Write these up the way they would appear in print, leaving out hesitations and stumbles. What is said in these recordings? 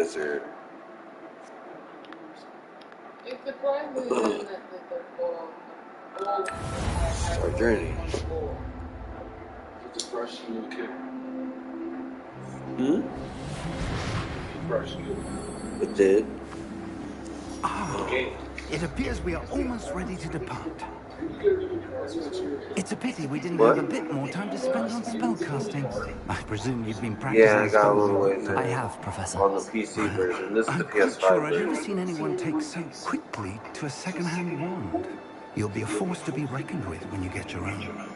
wizard. It's surprising that Our journey. It's a brush you kid. Brush you. It did. Ah, it appears we are almost ready to depart. It's a pity we didn't have a bit more time to spend on spellcasting. I presume you've been practicing. Yeah, I got a little ways in. I have, Professor. On the PC version. This is the I'm quite PS5 sure I've version. never seen anyone take so quickly to a second-hand wand. You'll be a force to be reckoned with when you get your own.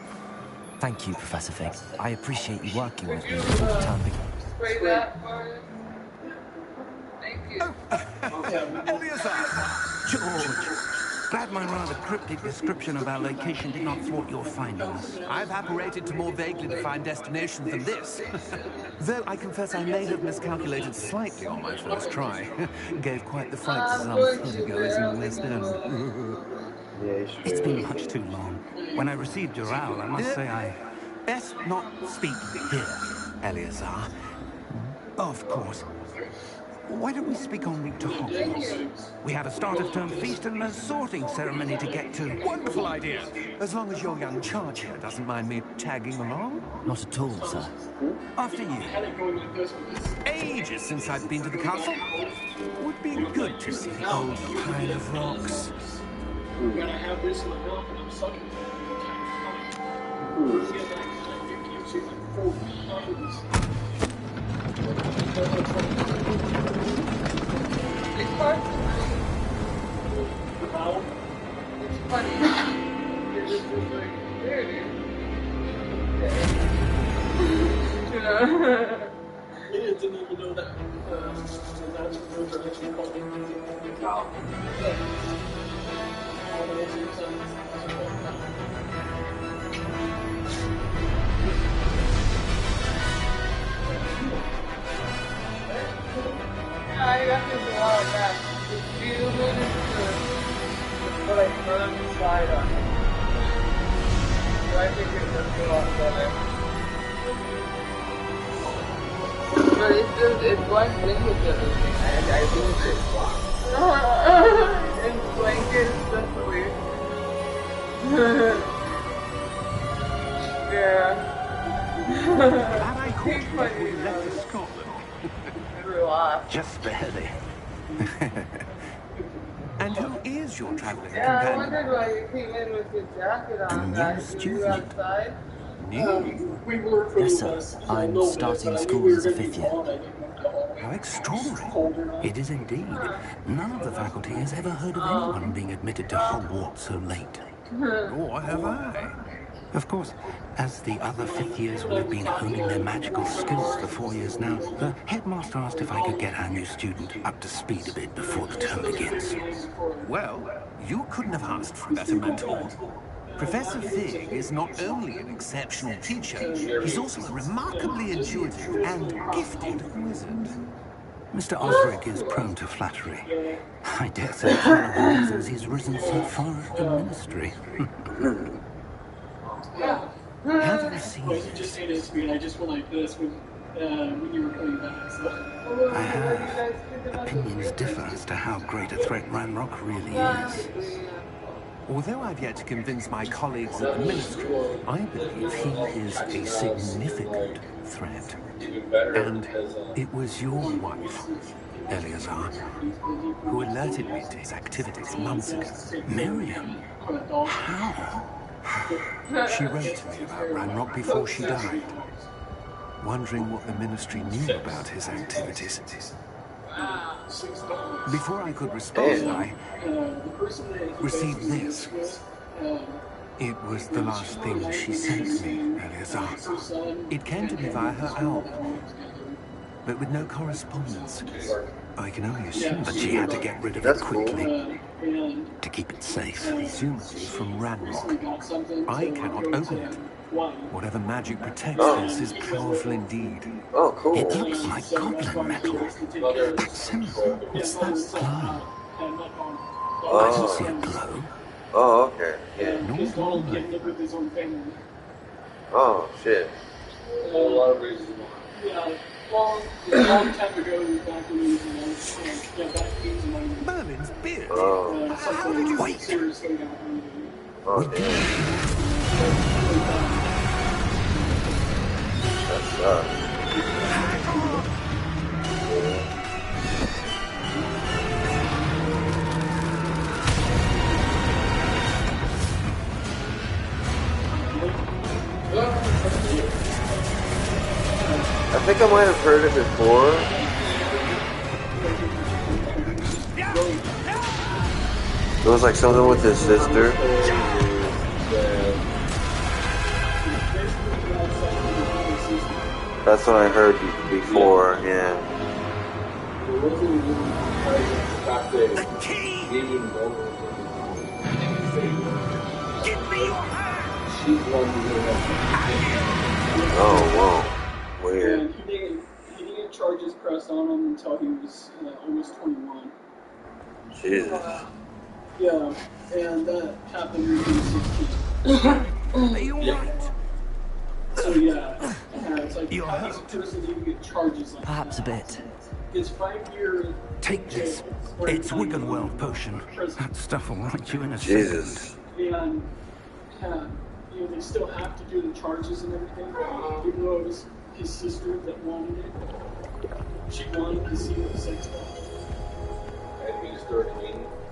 Thank you, Professor Fig. I appreciate you working with me for the time being. spray that for Thank you. George, glad my rather cryptic description of our location did not thwart your finding us. I've apparated to more vaguely defined destinations than this. Though I confess I may have miscalculated slightly on my first try. Gave quite the fright to some theatergoers in the West End. It's been much too long. When I received your owl, I must say I... Best not speak here, Eleazar. Of course. Why don't we speak en route to Hogwarts? We have a start-of-term feast and a sorting ceremony to get to. Wonderful idea. As long as your young charge here doesn't mind me tagging along. Not at all, sir. After you. Ages since I've been to the castle. Would be good to see the old pile of rocks. When I have this in my mouth and I'm sucking it, it gives you like 4 pounds. It's hard to How? It's funny. You're just like, there it is. Okay. I didn't even know that the natural words are actually called cow. All the way to the sun. I got this a while back. The field is but I run the slide on it. So I think it does a lot better. But it's just, it's one thing with everything. I lose it. And blanket, especially. Yeah. Glad I caught you before you left for Scotland. Just barely. And who is your traveling Yeah, I companion? wondered why you came in with your jacket on. A new Were you outside? New? We work for Yes, you sir. guys. I'm No, starting but I school knew we were as a gonna be 5th year. gone. I didn't call. How extraordinary. Colder now. It is indeed. None of the faculty has ever heard of anyone being admitted to Hogwarts so late. Or have I? Of course, as the other 5th years will have been honing their magical skills for 4 years now, the headmaster asked if I could get our new student up to speed a bit before the term begins. Well, you couldn't have asked for a better mentor. Professor Fig is not only an exceptional teacher, he's also a remarkably intuitive and gifted wizard. Mr. Osric is prone to flattery. I dare say it's one of the reasons he's risen so far as the ministry. Have you seen Wait, you this? just say this to me, and I just went like this when you were coming back. So. I have. Opinions differ as to how great a threat Ranrock really is. Although I've yet to convince my colleagues at the ministry, I believe he is a significant threat. And it was your wife, Eleazar, who alerted me to his activities months ago. Miriam? How? She wrote to me about Ranrock before she died, wondering what the ministry knew about his activities. Before I could respond, I received this. It was the last thing she sent me, Eleazar. It came to me via her owl, but with no correspondence. I can only assume But she had to get rid of it quickly to keep it safe. presumably from Ranrock. I cannot open it. Whatever magic protects this is powerful indeed. Oh, cool. It looks like goblin metal. That symbol, what's that glow? I don't see a glow. Oh, okay. Yeah. No, Oh, shit. A lot of reasons. Yeah, long time ago, back when he was in Wait! seriously out. Oh, damn. That sucks. I think I might have heard it before. It was like something with his sister. That's what I heard before, yeah. The key! Give me your hand! Oh, whoa. Weird. And he didn't get charges pressed on him until he was almost 21. Jesus. Yeah, and that happened when he was 16. Are you alright? So yeah, it's like You're how does a person even get charges like Perhaps a that? bit. His 5-year Take this. It's Wiggenweld potion. That stuff will write you in a second. Jesus. and they still have to do the charges and everything, even though it was his sister that wanted it. She wanted to see the sex doll.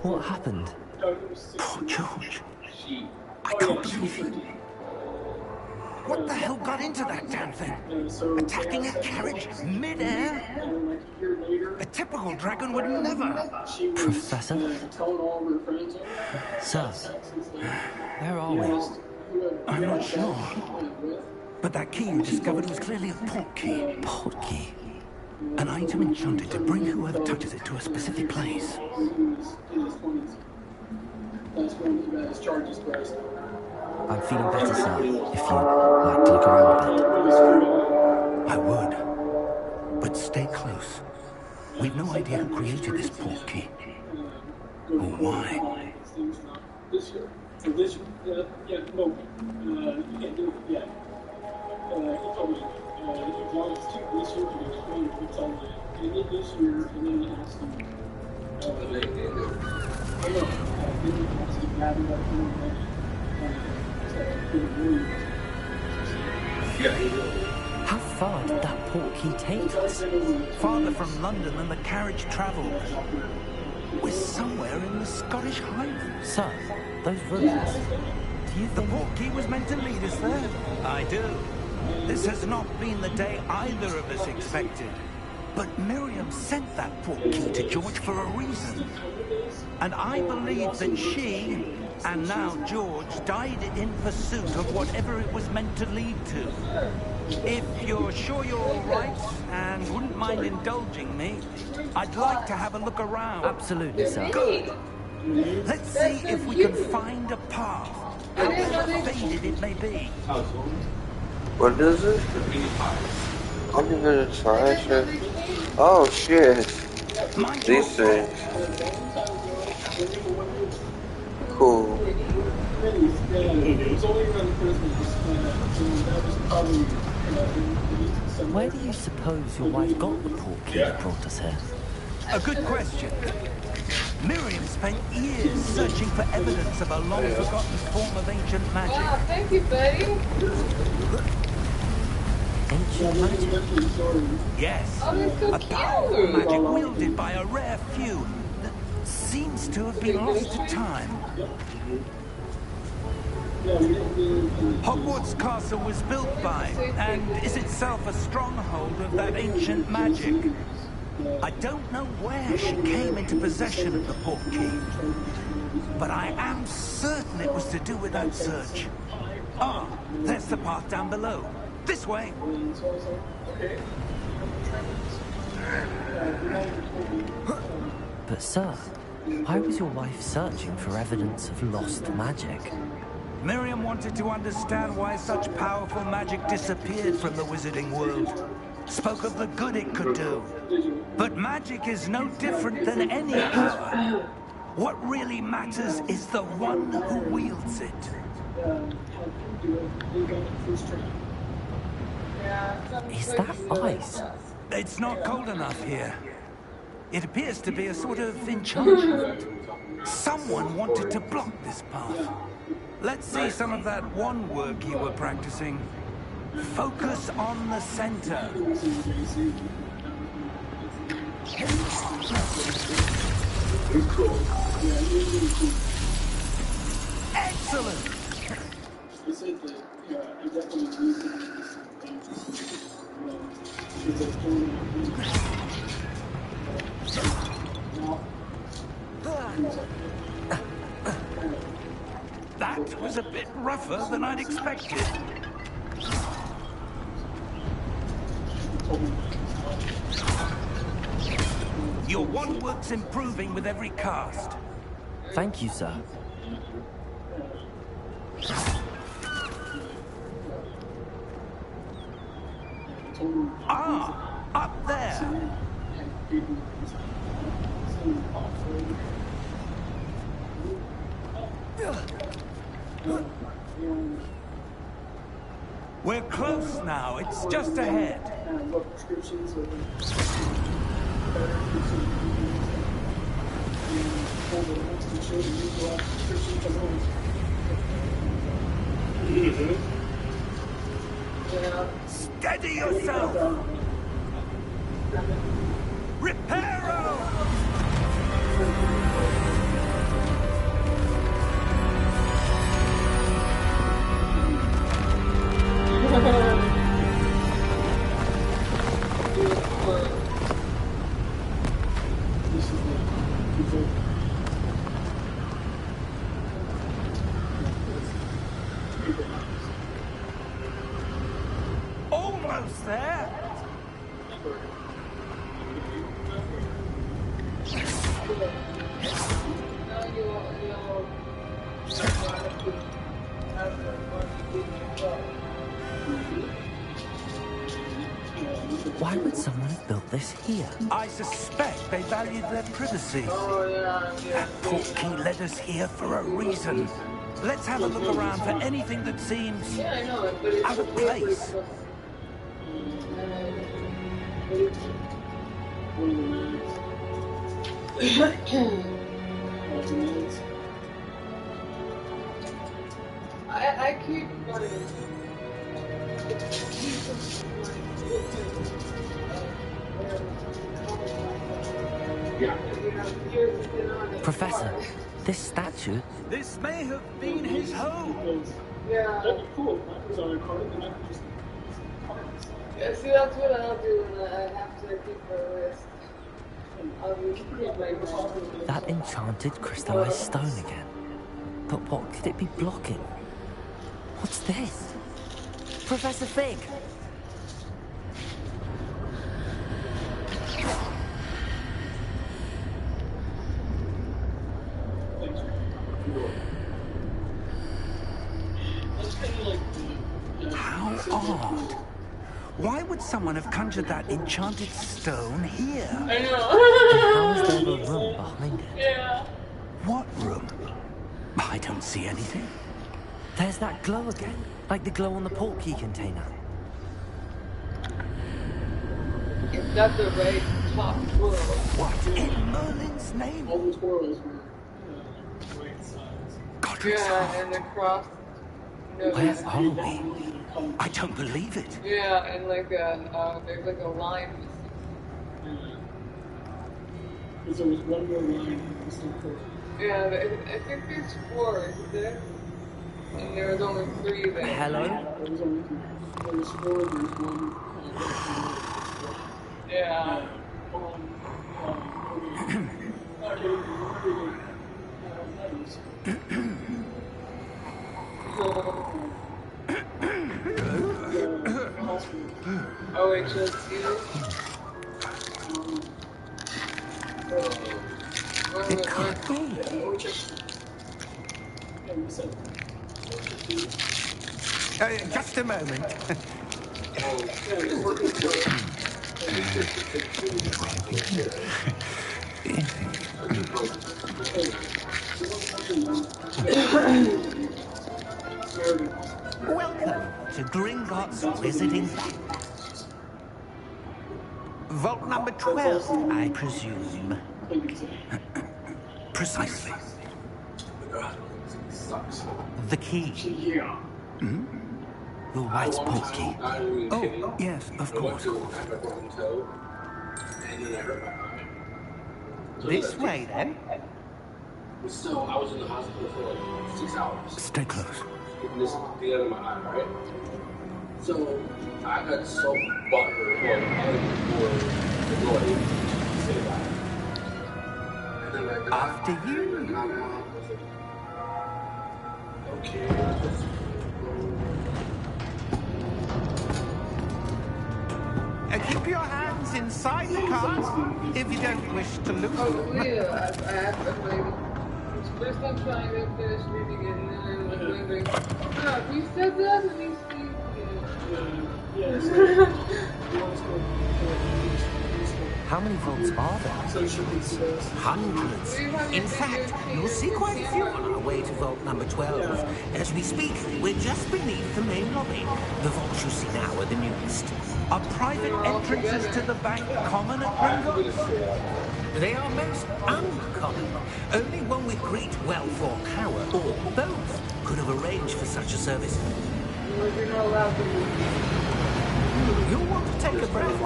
What happened? Poor George. I Oh, can't yeah, she believe was it. What the hell got into that damn thing? So Attacking a carriage mid-air? And like a year later, A typical dragon would never. she was Professor? telling all of her friends, Sir, where are we? I'm not sure. But that key you discovered was clearly a portkey. Portkey. An item enchanted to bring whoever touches it to a specific place. He was in his 20s. That's when he got his charges pressed. I'm feeling better, sir. If you'd like to look around a bit. I would. But stay close. We've no idea who created this portkey. Or why. This year. This year. Yeah, no. You can't do it yet. He told me he wants to this year to explain it. He told me he did this year and then he has to. I know. Then he has to gather up more money. How far did that portkey take us? Farther from London than the carriage travelled. We're somewhere in the Scottish Highlands. Sir, those rooms. Do you The think... portkey was meant to lead us there? I do. This has not been the day either of us expected. But Miriam sent that portkey to George for a reason. And I believe that she, and now George, died in pursuit of whatever it was meant to lead to. If you're sure you're all right and wouldn't mind indulging me, I'd like to have a look around. Absolutely, sir. Good. Let's see if we can find a path, however faded it may be. What is it? I'll give it a try, shit. Oh, shit. Mind These your things. Cool. It was only around Christmas, so that was probably Where do you suppose your wife got the portkey that brought us here? A good question. Miriam spent years searching for evidence of a long-forgotten form of ancient magic. Wow, thank you, buddy. Ancient magic? Yes, Oh, that's so a powerful cute. magic wielded by a rare few that seems to have been lost to time. Hogwarts Castle was built by, and is itself a stronghold of that ancient magic. I don't know where she came into possession of the portkey, but I am certain it was to do with that search. Ah, there's the path down below. This way. But sir, why was your wife searching for evidence of lost magic? Miriam wanted to understand why such powerful magic disappeared from the wizarding world. Spoke of the good it could do. But magic is no different than any power. What really matters is the one who wields it. Yeah, Is that ice? It's not cold enough here. It appears to be a sort of enchantment. Someone wanted to block this path. Let's see some of that wand work you were practicing. Focus on the center. Excellent! They said that, I definitely use That was a bit rougher than I'd expected. Your wand work's improving with every cast. Thank you, sir. Ah, up there. We're close now. It's just ahead. Steady yourself. Reparo! Almost there. Why would someone have built this here? I suspect they valued their privacy. Oh, yeah. That portkey led us here for a reason. Let's have a look around for anything that seems Yeah, I know, but it's out of place. I keep Professor, this statue... This may have been his home. Yeah. That'd be cool. If I was on a card, then I could just Yeah, see, that's what I'll do when I have to keep my list. I'll just keep my list. That enchanted crystallized stone again. But what could it be blocking? What's this? Professor Fig! How odd. Why would someone have conjured that enchanted stone here? I know. How is there a room behind it? Yeah. What room? I don't see anything. There's that glow again, like the glow on the portkey container. It's got the right top world. What in Merlin's name? all the twirls were right sides. Godric's Yeah, heart. and the cross. No, Where are we? I don't believe it. yeah, and like there's like a line. Because there was one more line in the circle. Yeah, I think there's 4, isn't there? And there was only 3 there. Hello? There was only three. There was 4, there was one. Yeah. Oh, wait, just you? It can't be. Just a moment. Welcome to Gringotts Visiting Bank. Vault number 12, I presume. Precisely. The key. Yeah. The white portkey. Oh, yes, of course. This way, then. So I was in the hospital for like 6 hours. Stay close. This is the end of my eye, right? So I got so butthurt for the noise. Say that. And then I got After you. Okay. Keep your hands inside the car if you don't wish to lose Oh, them. yeah, I have to maybe. It's first time trying to finish reading it and then I was wondering, we said that and these things. How many vaults are there? Hundreds. In fact, you'll see quite a few on our way to vault number 12. As we speak, we're just beneath the main lobby. The vaults you see now are the newest. Are private entrances to the bank common at Gringotts? They are most uncommon. Only one with great wealth or power, or both, could have arranged for such a service. You're not allowed to move. You'll want to take a breath.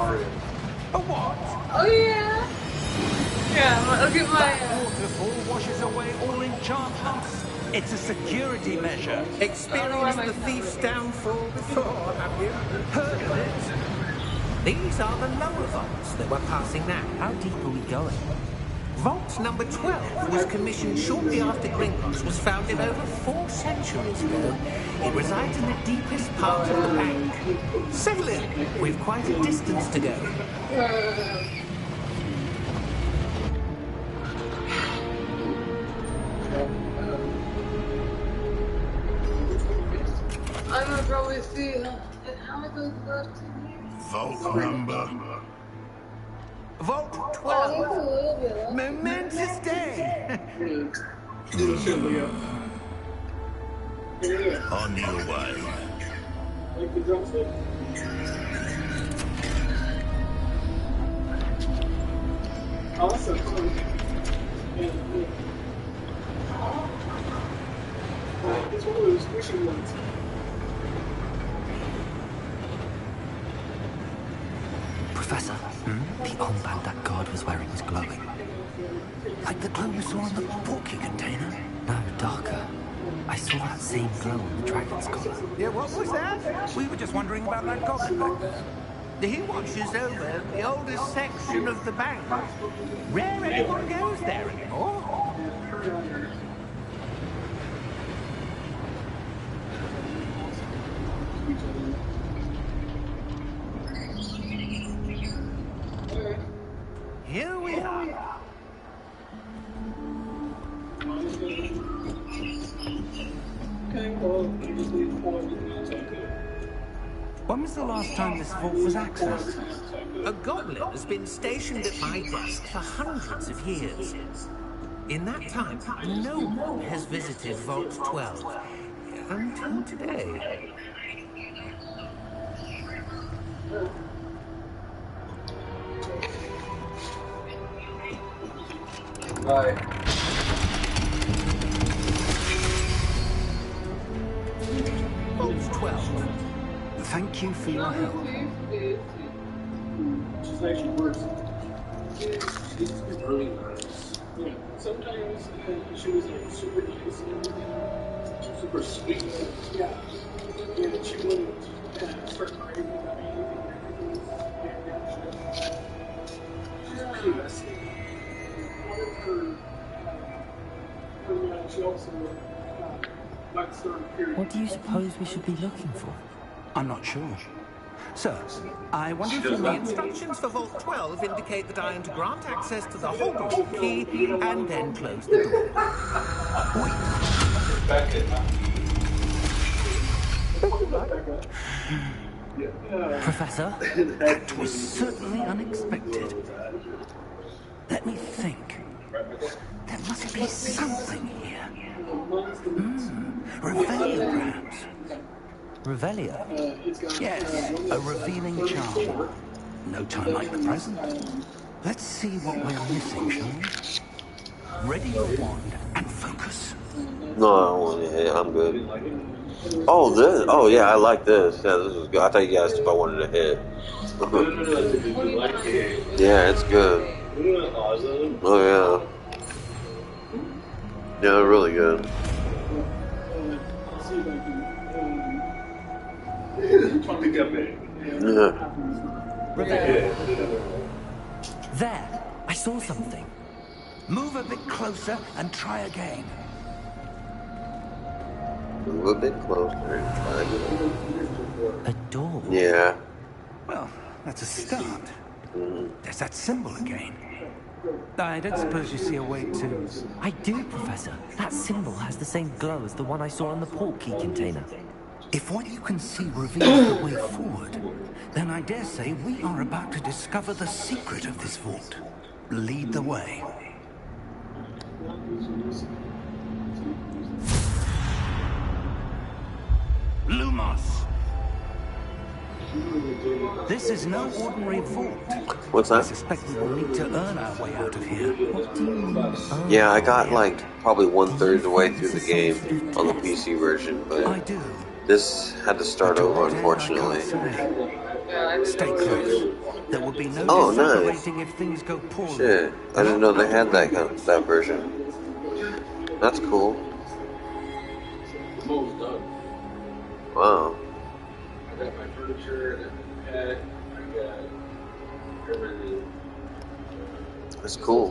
A what? Oh, yeah. Yeah, look at my. Waterfall washes away all enchantments. It's a security measure. Experienced the thief's downfall before, have you? Heard of it? These are the lower vaults that we're passing now. How deep are we going? Vault number 12 was commissioned shortly after Gringotts was founded over 4 centuries ago. It resides in the deepest part of the bank. Settle in. We've quite a distance to go. I'm gonna probably see how it goes left to here. Vault number. Vault Oh, 12. it's a little bit left. Momentous day. On your way. Like the drumstick? Awesome. It's one of those squishy ones. Professor, the armband that guard was wearing was glowing. Like the glow we saw on the portkey container? No, darker. I saw that same glow on the dragon's collar. Yeah, what was that? We were just wondering about that goblin back there. He watches over the oldest section of the bank. Rare anyone goes there anymore. Here we are. Okay, well, you just leave the point and it's okay. When was the last time this vault was accessed? A goblin has been stationed at my desk for hundreds of years. In that time, no one has visited Vault 12 until today. Bye. Vault 12. Thank you for your help. She's actually worse. She's really nice. Yeah. Sometimes she was like super nice and super sweet. Yeah. And she wouldn't start arguing about anything or anything. She's pretty messy. One of her, she also likes to appear. What do you suppose we should be looking for? I'm not sure. Sir, I wonder if The instructions for Vault 12 indicate that I am to grant access to the Hogwarts key and then close the door. Professor? That was certainly unexpected. Let me think. There must be something here. Revelio, perhaps. Revelio? Yes, a revealing charm. No time like the present. Let's see what we're missing, shall we? Ready your wand and focus. No, I don't want to hit. I'm good. Oh, this. Oh, yeah, I like this. Yeah, this is good. I thought you asked if I wanted to hit. Yeah, it's good. Oh, yeah. Yeah, they're really good. Yeah. There, I saw something. Move a bit closer and try again. Move a bit closer and try again. A door? Yeah. Well, that's a start. There's that symbol again. I don't suppose you see a way to... I do, Professor. That symbol has the same glow as the one I saw on the port key container. If what you can see reveals the way forward, then I dare say we are about to discover the secret of this vault. Lead the way. Lumos! This is no ordinary vault. What's I that? suspect we will need to earn our way out of here. What do you mean? Yeah, I got like probably 1/3 of the way through the game on the PC version, I but do. this had to start over, unfortunately. Stay close. There will be no Oh, separating if things go poorly. Shit, I didn't know they had that version. That's cool. Wow. I got my furniture, I got my pet, I got everything. That's cool.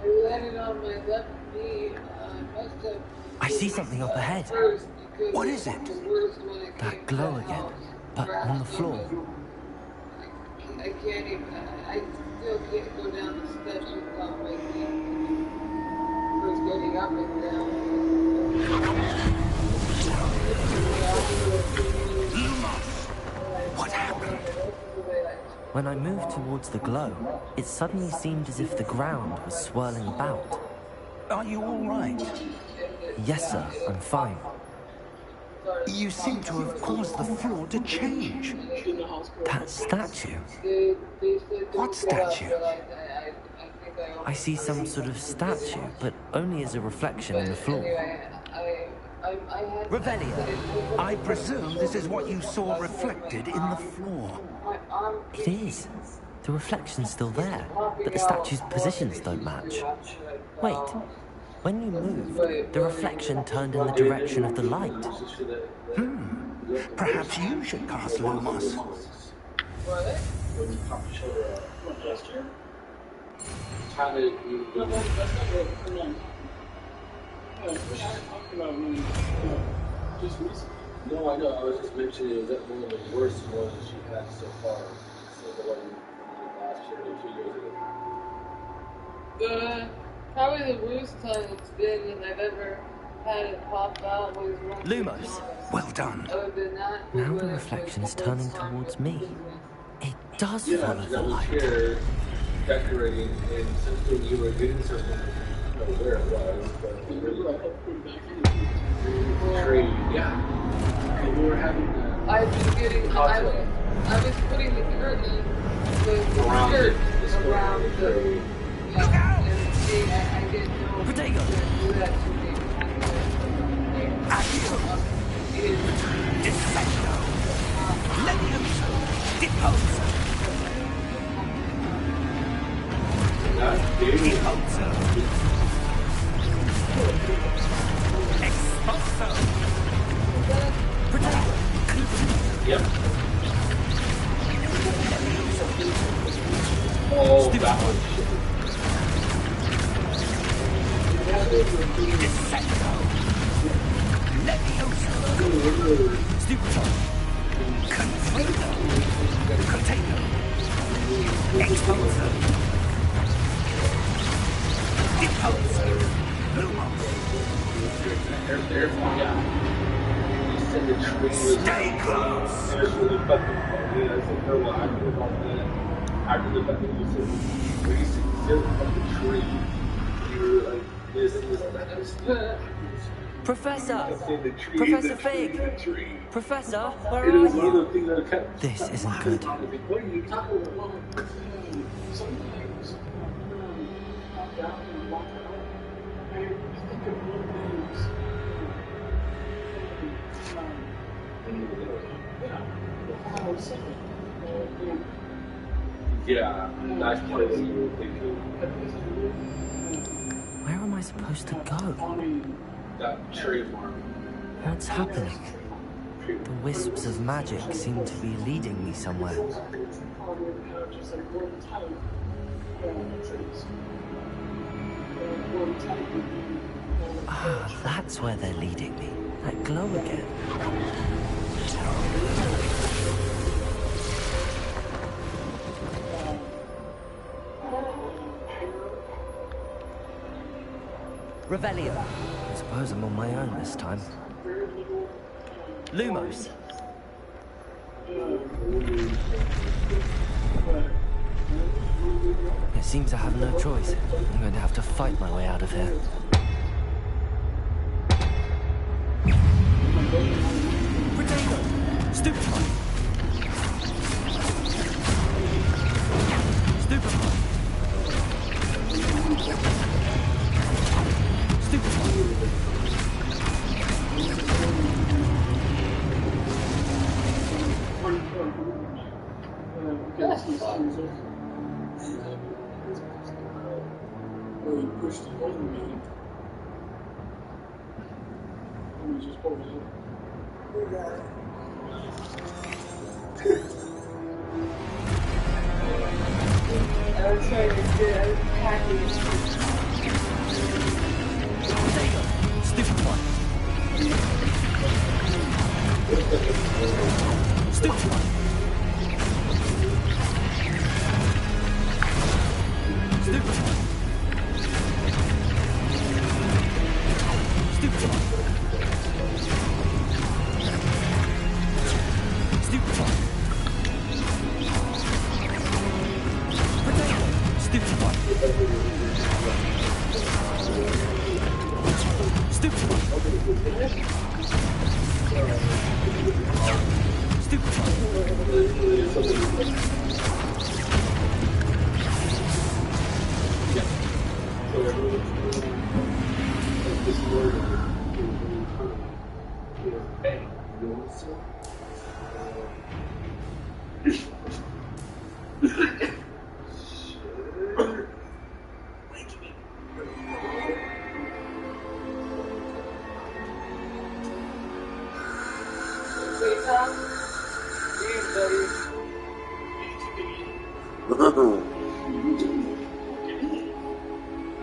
I landed on my left knee. Must have I see something up ahead. first because What is it? the worst when I That came glow back again, out. but on the floor. I can't even. I still can't go down the steps without my feet. First getting up and down. What happened? When I moved towards the glow, it suddenly seemed as if the ground was swirling about. Are you all right? Yes, sir, I'm fine. You seem to have caused the floor to change. That statue? What statue? I see some sort of statue, but only as a reflection in the floor. Revelia, I presume this is what you saw reflected in the floor. It is. The reflection's still there, but the statue's positions don't match. Wait, when you moved, the reflection turned in the direction of the light. Perhaps you should cast Lumos. No, I know. I was just mentioning that one of the worst ones she had so far. So the one last year or 2 years ago. Probably the worst time it's been that I've ever had it pop out was once. Lumos. Well done. Other than that, Now the reflection is turning towards me. It does follow the I was light. here decorating, and something you were doing something. I don't know where it was, but we were tree. Yeah. And we were having I've been getting. I was putting the curtain, the Around shirt it. around the. Yeah, and see, I didn't know. Potato. Do that to me. Defendo. Levioso. Deposer. Deposer. Expulso. Potato. Yep. Oh, that one. Defendo. Levioso. Stupido. Confringo. Potato. Expulso. Deposer. Lumos. Yeah. You said the tree was. Stay close. It was really fucking funny. I said, no, well, I knew about that. After the fact that you said, when you said the fucking tree, you were like, this, that. Professor! I've seen the tree, Professor the tree, Fig! the tree. Professor, where It are was one of you? the things that kept. This isn't good. What are you talking about? Sometimes walk down and walk out. And you think of little things. Yeah, that's what it's thinking. Where am I supposed to go? That tree farm. What's happening? The wisps of magic seem to be leading me somewhere. Ah, that's where they're leading me. That glow again. Revelio. I suppose I'm on my own this time. Lumos. It seems I have no choice. I'm going to have to fight my way out of here. Potato! Stupefy! Stupefy! Really pushed it over me. Let me just pull it up. I was trying to get a package. Potato! Stupefy! Stupefy! Stupefy! Stupefy! Stupefy! Potato! Stupefy! Stupefy!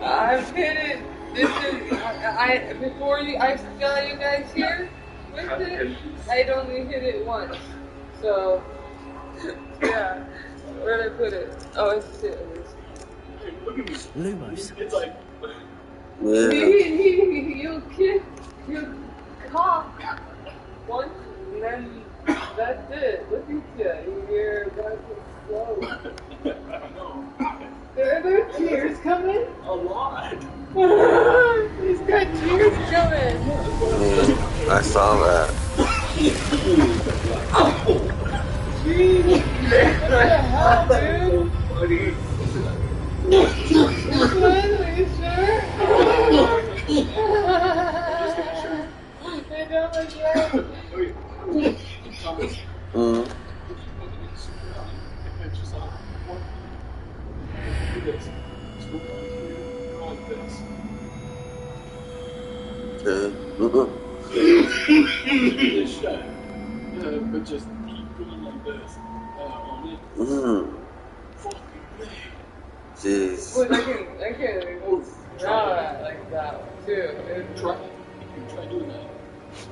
I've hit it. This is before I saw you guys here with it. I'd only hit it once. So yeah, where'd I put it? Oh, it's it. Lumos. It's like, Yeah. You cough once, and then that's it. Look at you. You're about to explode. I know. There are tears coming. A lot. He's got tears coming. I saw that. Jeez. What the hell, dude? Buddy. This one, are you sure? They don't look right. Mm. But just keep going like this on it. Fucking thing. Jeez. Wait, I can't even draw that like that one too. Try it. You can try doing that.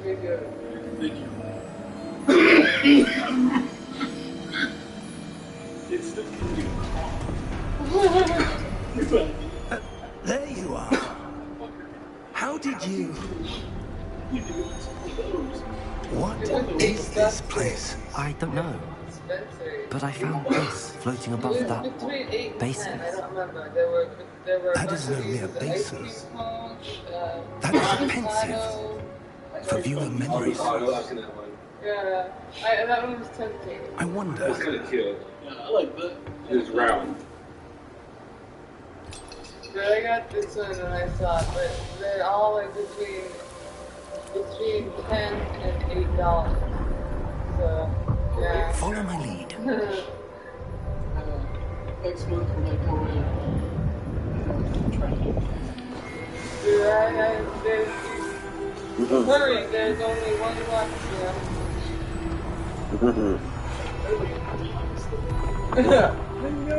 We do it. Thank you. It's still getting There you are. How did you... What is this place? I don't know. dispensary. But I found this floating above It that was between 8 and basin. 10, I don't remember. There were a That bunch isn't of only a uses, the ice cream basin. cone, That is a pensive avocado. for viewer memories. Yeah, that one was tempting. I wonder. It's kind of cute. Yeah, I like that. It's round. But I got this one and I saw it, but they're all like between $10 and $8. So yeah. Follow my lead. Next month when I go in. Hurry, there's only one left, No!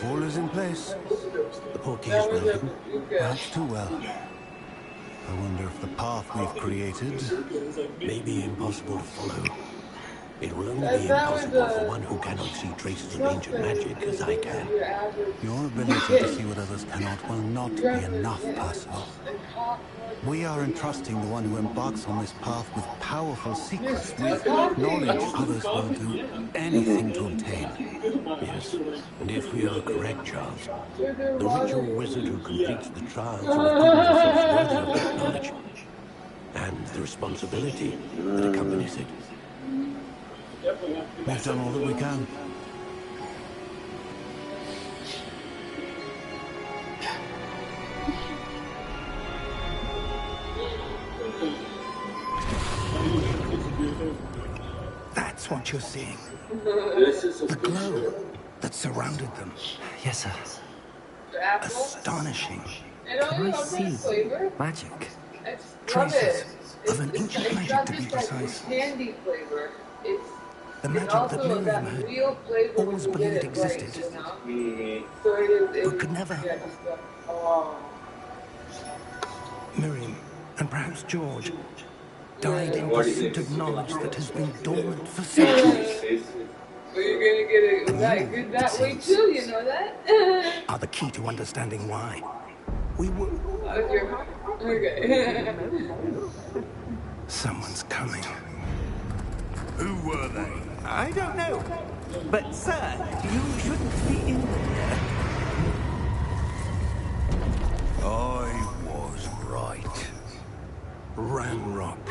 All is in place. The portkey is well hidden, perhaps too well. I wonder if the path we've created may be impossible to follow. It will only be impossible for one who cannot see traces of ancient magic as I can. Your ability to see what others cannot will not be enough, Percival. We are entrusting the one who embarks on this path with powerful secrets, with knowledge others will do anything to obtain. Yes, and if we are correct, Charles, the ritual wizard who completes the trials will prove themselves worthy of that knowledge, and the responsibility that accompanies it. We've done all that we can. That's what you're seeing. The glow that surrounded them. Yes, sir. Astonishing. Can I see magic? Traces of an ancient magic, to be precise. Candy flavor. The magic that Miriam had always believed existed, but could never. Miriam, and perhaps George, died in pursuit of knowledge that has been dormant for centuries. Well, you're gonna get it good that way too, you know that? Are the key to understanding why we were. Okay. Someone's coming. Who were they? I don't know. But, sir, you shouldn't be in here. I was right. Ramrock.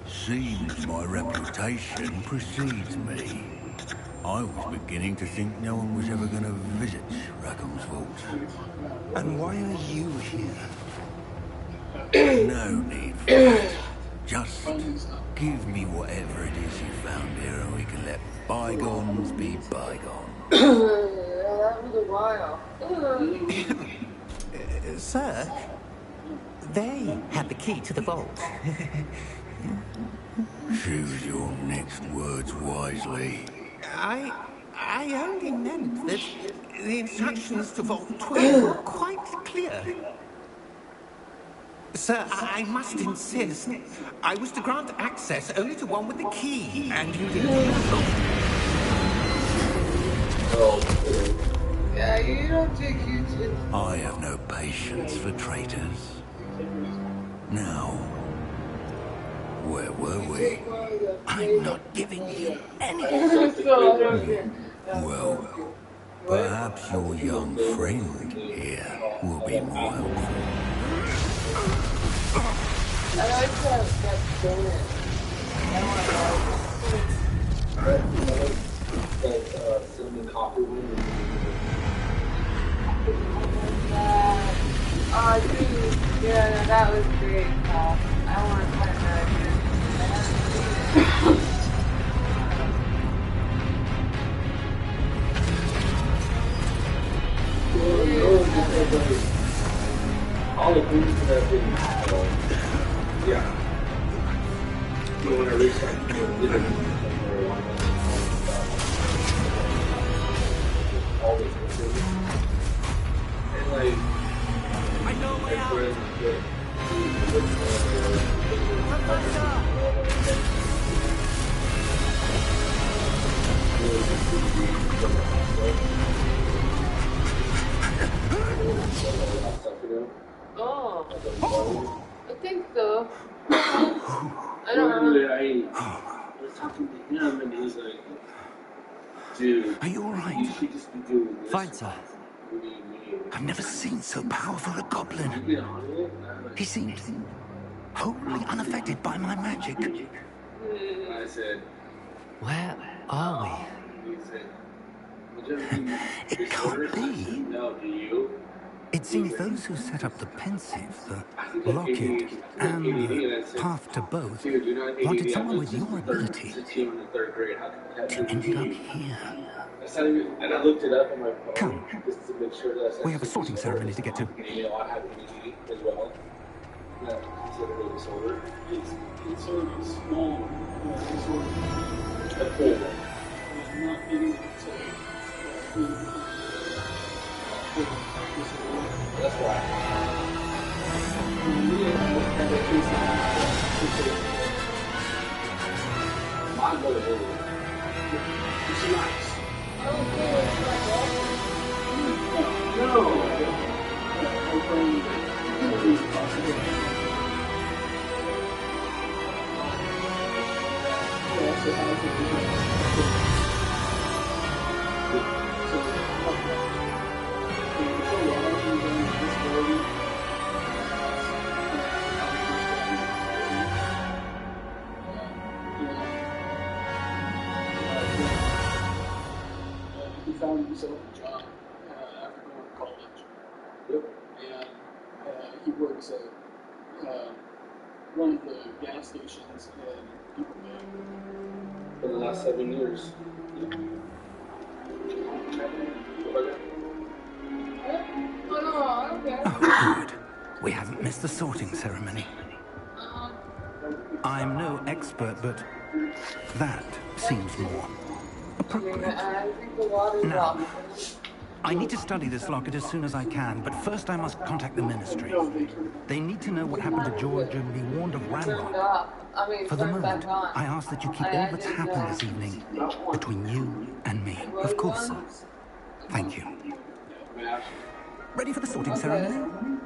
Seems my reputation precedes me. I was beginning to think no one was ever going to visit Rackham's vault. And why are you here? No need for that. Just give me whatever it is you found here and we can let bygones be bygones. That was a while. Sir, they had the key to the vault. Choose your next words wisely. I only meant that the instructions to Vault 12 were quite clear. Sir, I must insist. I was to grant access only to one with the key, and you didn't. Yeah, you don't take Q-tips. I have no patience for traitors. Now, where were we? I'm not giving you anything. So I don't care. Well, perhaps your young friend here will be more helpful. I like that donut. Cinnamon coffee one. Oh, dude. Yeah, no, that was great, Paul. I want to find that again. I haven't seen it. All the foods that have been, yeah. You want to research, all these things. And like, I know way out. Oh, I think so. I don't know. I was talking to him, and he's like, dude, Are you all right? you should just be doing this. Fine, sir. What do you mean? I've never seen so powerful a goblin. You get on it? And I'm like, He seemed wholly unaffected by my magic. I said, Where are he said, would you ever do It this can't orders? I be. said, no, do you? It seems those who set up the pensive, the I think that's locket, ADD, and and I the said, path to both dude, you're not wanted ADD. someone I with your ability It's a team in the third grade. How can to end up here. That's not even, and I looked it up on my phone. Come. Just to make sure that We have a sorting ceremony to get to. You know, I have ADD as well. Not considered a disorder. It's sort of a small disorder. A full one. Not being that's why. My mother it's nice. He found himself a job after going to college. Yep. And he works at one of the gas stations in Iberville. For the last 7 years. Oh, no, I don't care. Oh, good. We haven't missed the sorting ceremony. I'm no expert, but that seems more appropriate. I think the water's Now, off. I need to study this locket as soon as I can, but first I must contact the ministry. They need to know what happened to George and be warned of Turned Ramrod. off. I mean, For the turned moment, back on. I ask that you keep all that's happened this evening between you and me. Of course, sir. Thank you. Ready for the sorting ceremony?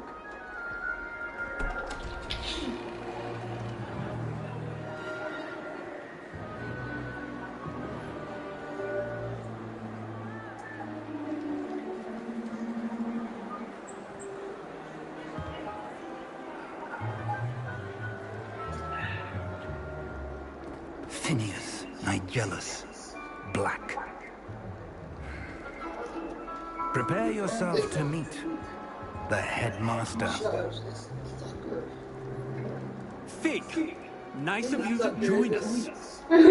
Phineas, Nigellus, Black. Prepare yourself to meet the headmaster. Fig, nice of you to join us. The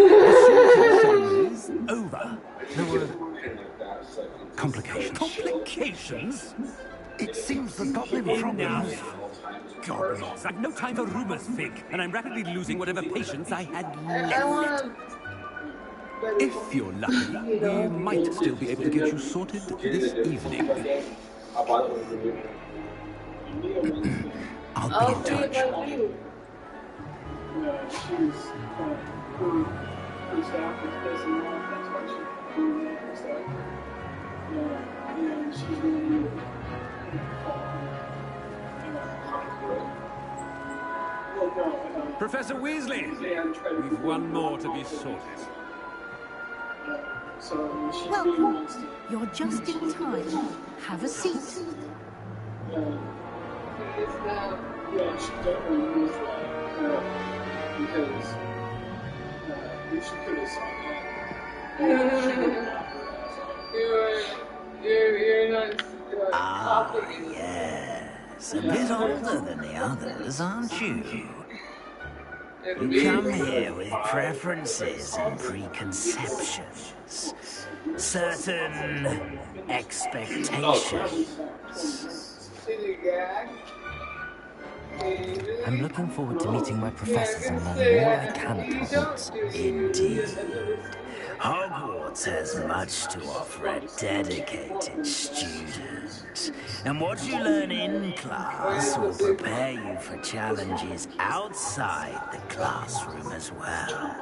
sorting ceremony's over. There were complications. Complications? It seems the goblin problem Enough. is... Goblins. I've no time for rumors, Fig, and I'm rapidly losing whatever patience I had I left. want to... If you're lucky, we might still be able to get you sorted this evening. I'll be in see if touch. I do. She's her staff is pissing off. That's why she's doing her stuff. And she's going to Professor Weasley, we've one more to be sorted. so she's being Welcome. nice to You're just in time. Have a seat. Please, no. yeah, she definitely was because if she could have saw that, she would have knocked her ass off. You're not Ah, talking. yes. A bit older than the others, aren't you? It'd You be- come here with preferences and preconceptions. Certain expectations. See the gag? I'm looking forward to meeting my professors and learning all I can at You Hogwarts. don't do Indeed. Hogwarts has much to offer a dedicated student. And what you learn in class will prepare you for challenges outside the classroom as well.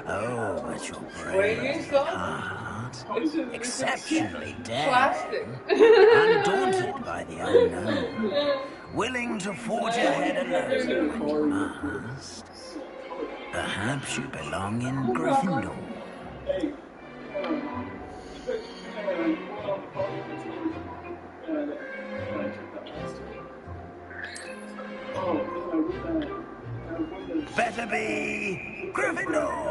Oh, but you're brave, huh? smart, exceptionally plastic. daring, undaunted by the unknown, willing to forge ahead alone when you must. Perhaps you belong in Gryffindor. Better be Gryffindor!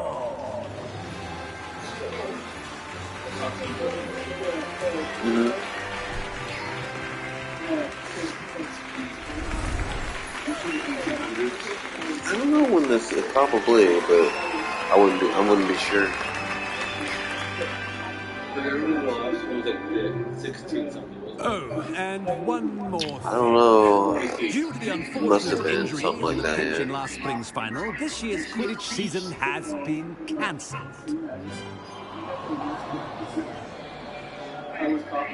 I don't know when this is, probably, but I wouldn't be sure. Oh, and one more thing. I don't know. Due to the Must have unfortunate been injury something like in the that, pitch yeah. in last spring's final, this year's Quidditch season has been cancelled.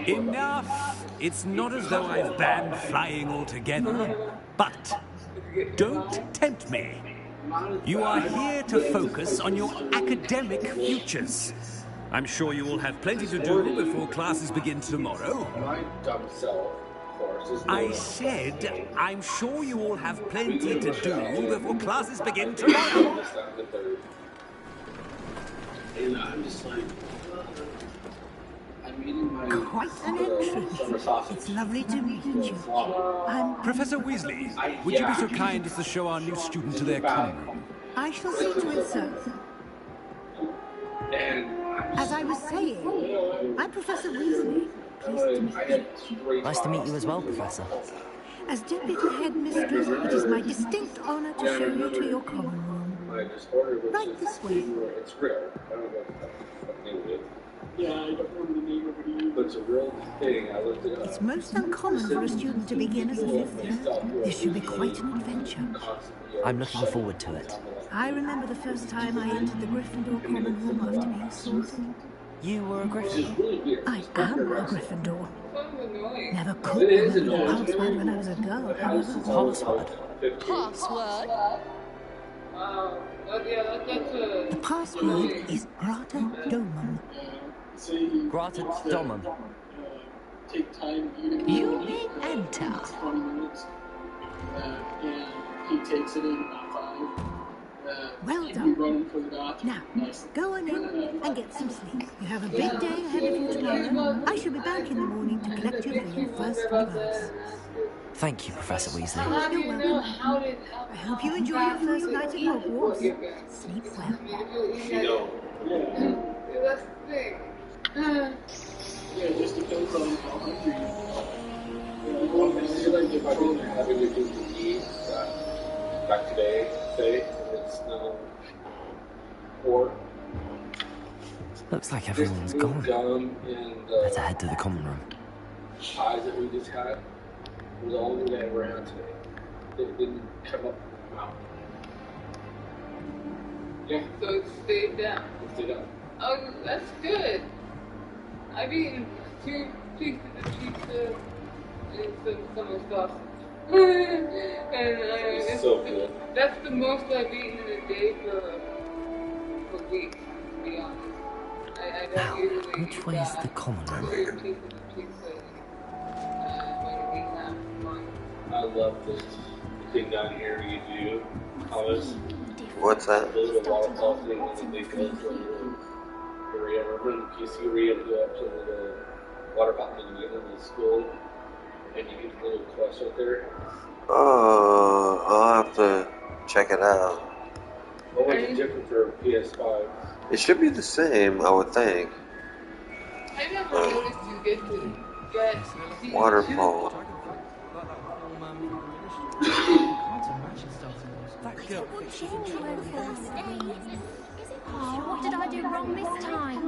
Enough! It's not as though I've banned flying altogether, but don't tempt me. You are here to focus on your academic futures. I'm sure you will have plenty to do before classes begin tomorrow. I said, I'm sure you all have plenty to do before classes begin tomorrow. Quite an entrance. It's lovely to meet you. I'm... Professor Weasley, would you be so kind as to show our new student to their common room? I shall see to it, sir. As I was saying, I'm Professor Weasley. Pleased to meet you. Nice to meet you as well, Professor. As Deputy Headmistress, it is my distinct honor to show you to your common room. Right this way. Yeah, I don't remember the name of it either. But it's a real thing. I looked it up. It's most uncommon for a student to begin as a fifth year. This should be quite an adventure. I'm looking forward to it. I remember the first time I entered the Gryffindor common room after being sorted. You were a Gryffindor? I am a Gryffindor. Never could remember the password when I was a girl, however. Password? Password? The password is Grata Domum. Grata Domum. Take time eating. You may enter. 20 minutes. And he takes it in about 5. Well done. Now, go on in and get some sleep. You have a big day ahead of you tomorrow. I shall be back in the morning to collect you for your first class. Thank you, Professor Weasley. You're welcome. I hope you enjoy your first night at Hogwarts. Sleep well. That's the thing. Yeah, it just depends on how hungry you are. If I didn't have anything to eat, like today, it's 4. Looks like everyone's gone. Let's head to the common room. Pies that we just had was the only thing I ever had today. It didn't come up from the mouth. Yeah. So it stayed down. It stayed down. Oh, that's good. I've eaten 2 pieces of pizza and some summer sausage. And it's so good. That's the most I've eaten in a day for weeks, to be honest. I don't usually Which way is the common room? 2 pieces of pizza when we have one. I love this thing down here you do. Thomas. What's that? Those are waterfall things that they go to. Remember in PC where you have to go up to the water fountain in the beginning of the school and you get the little quest right there? I'll have to check it out. What was it different for PS5? It should be the same, I would think. I never noticed you get to get Waterfall. What did I do wrong this time?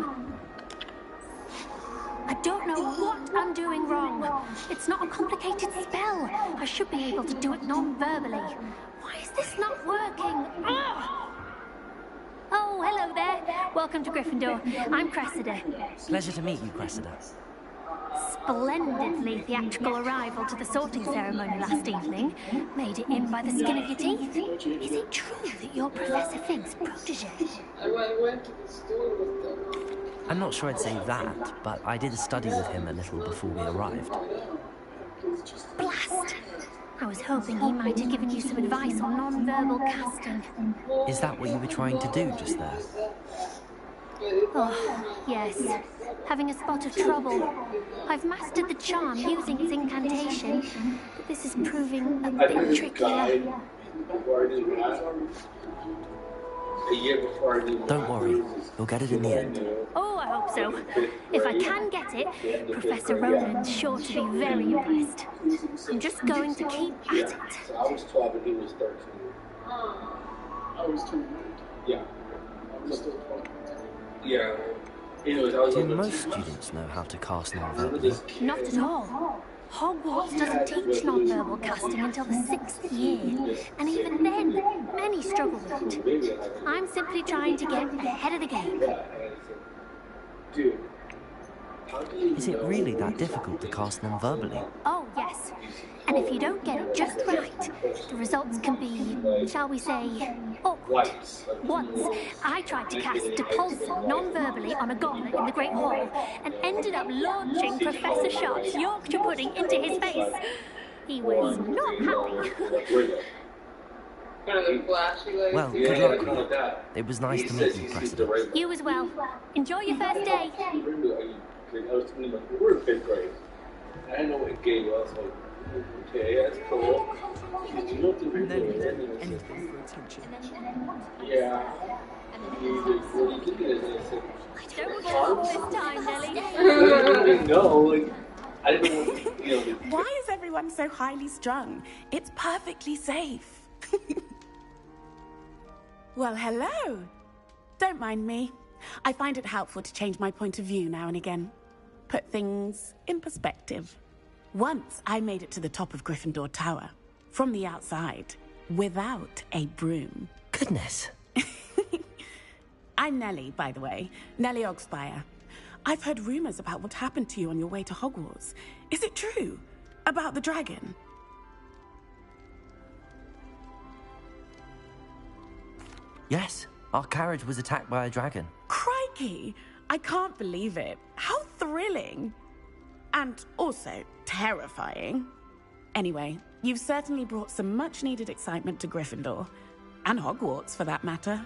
I don't know what I'm doing wrong. It's not a complicated spell. I should be able to do it non-verbally. Why is this not working? Ugh! Oh, hello there. Welcome to Gryffindor. I'm Cressida. Pleasure to meet you, Cressida. Splendidly theatrical arrival to the sorting ceremony last evening. Made it in by the skin of your teeth. Is it true that you're Professor Figg's protege? I went to the store with them. I'm not sure I'd say that, but I did study with him a little before we arrived. Blast! I was hoping he might have given you some advice on non-verbal casting. Is that what you were trying to do just there? Oh, yes. Having a spot of trouble. I've mastered the charm using its incantation, but this is proving a bit trickier. Don't worry, you'll get it in the end. Oh, I hope so. If I can get it, Professor Ronan's sure to be very impressed. I'm just going to keep at it. I was 12 and he was 13. I was 2. Yeah. I was still 12. Yeah. Anyways, I was Do most students know how to cast non-verbally? Not at all. Hogwarts doesn't teach non-verbal casting until the 6th year, and even then, many struggle with it. I'm simply trying to get ahead of the game. Dude. Is it really that difficult to cast non-verbally? Oh, yes. And if you don't get it just right, the results can be, shall we say, awkward. Once, I tried to cast Depulsum non-verbally on a goblet in the Great Hall and ended up launching Professor Sharp's Yorkshire pudding into his face. He was not happy. Well, good luck with it. It was nice to meet you, President. You as well. Enjoy your first day. We're in 5th grade. I didn't know what gay was. Like, okay, that's cool. You know what the real is? Yeah. Don't go this time, Nelly. No, like, I didn't know, you know. Why is everyone so highly strung? It's perfectly safe. Well, hello. Don't mind me. I find it helpful to change my point of view now and again. Put things in perspective. Once I made it to the top of Gryffindor Tower, from the outside, without a broom. Goodness. I'm Nellie, by the way. Nellie Ogspire. I've heard rumors about what happened to you on your way to Hogwarts. Is it true? About the dragon? Yes, our carriage was attacked by a dragon. Crikey! I can't believe it. How thrilling! And also terrifying. Anyway, you've certainly brought some much-needed excitement to Gryffindor. And Hogwarts, for that matter.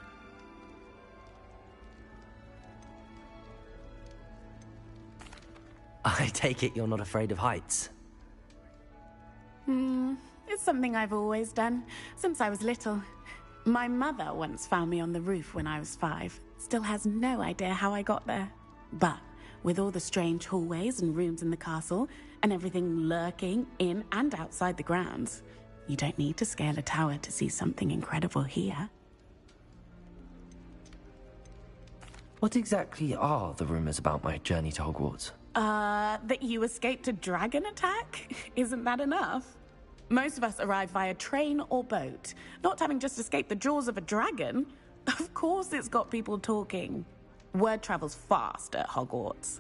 I take it you're not afraid of heights? It's something I've always done, since I was little. My mother once found me on the roof when I was 5. Still has no idea how I got there. But with all the strange hallways and rooms in the castle, and everything lurking in and outside the grounds, you don't need to scale a tower to see something incredible here. What exactly are the rumors about my journey to Hogwarts? That you escaped a dragon attack? Isn't that enough? Most of us arrive via train or boat, not having just escaped the jaws of a dragon. Of course it's got people talking. Word travels fast at Hogwarts.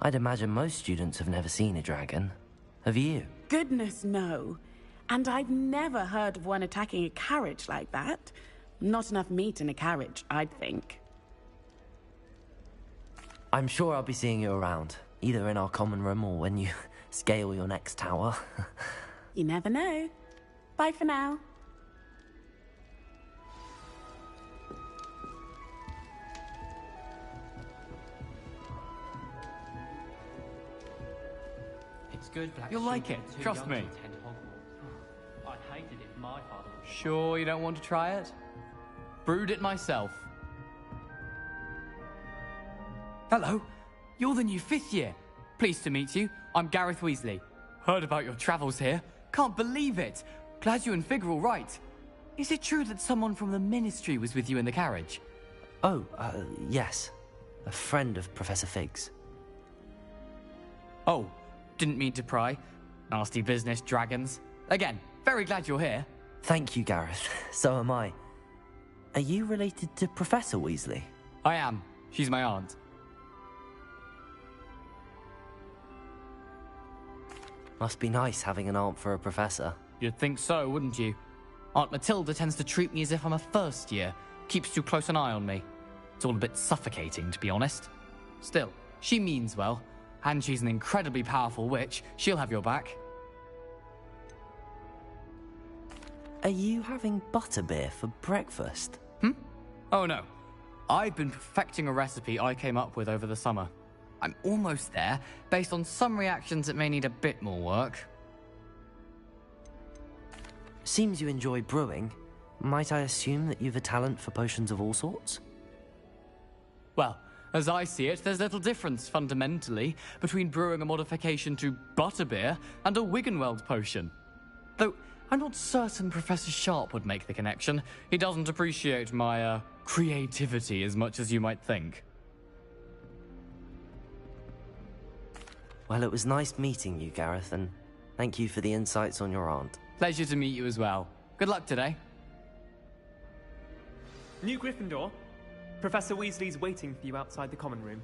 I'd imagine most students have never seen a dragon. Have you? Goodness, no. And I've never heard of one attacking a carriage like that. Not enough meat in a carriage, I'd think. I'm sure I'll be seeing you around, either in our common room or when you scale your next tower. You never know. Bye for now. It's good. You'll like it, trust me. I'd hate it if my father was... Sure you don't want to try it? Brewed it myself. Hello, you're the new 5th year. Pleased to meet you. I'm Gareth Weasley. Heard about your travels here. Can't believe it. Glad you and Fig are all right. Is it true that someone from the Ministry was with you in the carriage? Oh, yes. A friend of Professor Fig's. Oh, didn't mean to pry. Nasty business, dragons. Again, very glad you're here. Thank you, Gareth. So am I. Are you related to Professor Weasley? I am. She's my aunt. Must be nice having an aunt for a professor. You'd think so, wouldn't you? Aunt Matilda tends to treat me as if I'm a first year. Keeps too close an eye on me. It's all a bit suffocating, to be honest. Still, she means well, and she's an incredibly powerful witch. She'll have your back. Are you having butterbeer for breakfast? Oh no. I've been perfecting a recipe I came up with over the summer. I'm almost there, based on some reactions that may need a bit more work. Seems you enjoy brewing. Might I assume that you've a talent for potions of all sorts? Well, as I see it, there's little difference, fundamentally, between brewing a modification to butterbeer and a Wiggenweld potion. Though, I'm not certain Professor Sharp would make the connection. He doesn't appreciate my, creativity as much as you might think. Well, it was nice meeting you, Gareth, and thank you for the insights on your aunt. Pleasure to meet you as well. Good luck today. New Gryffindor. Professor Weasley's waiting for you outside the common room.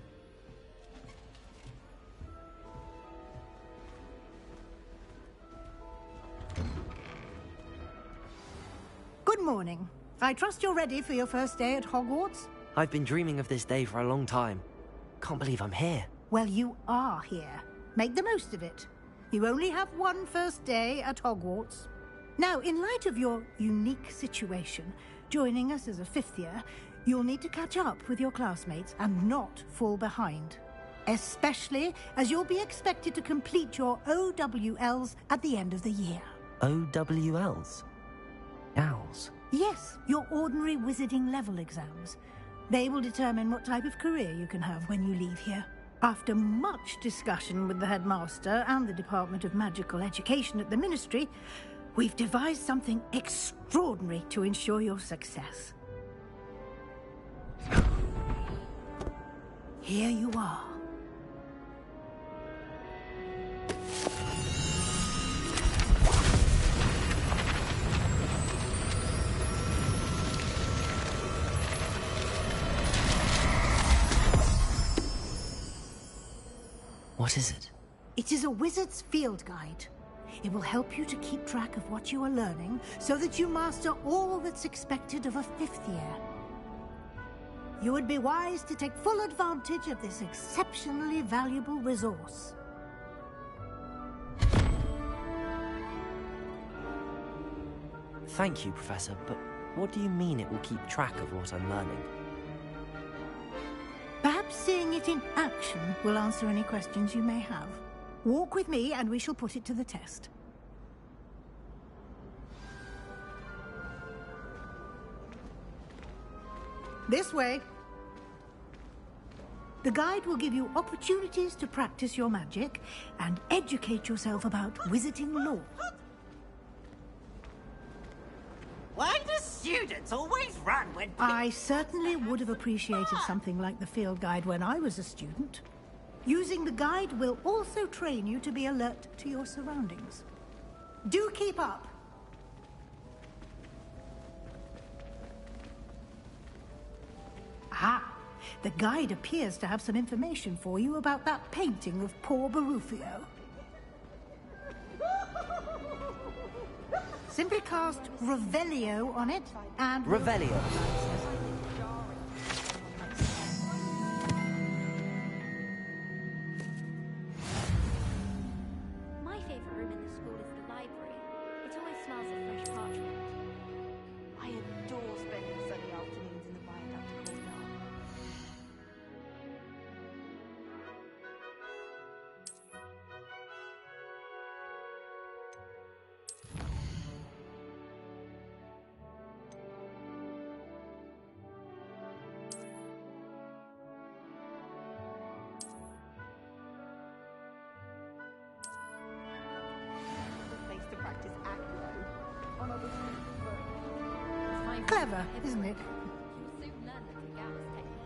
Good morning. I trust you're ready for your first day at Hogwarts? I've been dreaming of this day for a long time. Can't believe I'm here. Well, you are here. Make the most of it. You only have one first day at Hogwarts. Now, in light of your unique situation, joining us as a fifth year, you'll need to catch up with your classmates and not fall behind. Especially as you'll be expected to complete your OWLs at the end of the year. OWLs? Owls? Yes, your ordinary wizarding level exams. They will determine what type of career you can have when you leave here. After much discussion with the headmaster and the Department of Magical Education at the Ministry, we've devised something extraordinary to ensure your success. Here you are. What is it? It is a wizard's field guide. It will help you to keep track of what you are learning so that you master all that's expected of a fifth year. You would be wise to take full advantage of this exceptionally valuable resource. Thank you, Professor, but what do you mean it will keep track of what I'm learning? Perhaps seeing it in action will answer any questions you may have. Walk with me and we shall put it to the test. This way. The guide will give you opportunities to practice your magic and educate yourself about wizarding lore. Why do students always run when... I certainly would have appreciated something like the field guide when I was a student. Using the guide will also train you to be alert to your surroundings. Do keep up. Aha! The guide appears to have some information for you about that painting of poor Barufio. Simply cast Revelio on it and... Revelio. My favourite room in the school is the library. It always smells of fresh parchment. I adore spending sunny afternoons in the viaduct corridor. To practice acro on a Clever, isn't it? You'll soon learn the Kagawa's techniques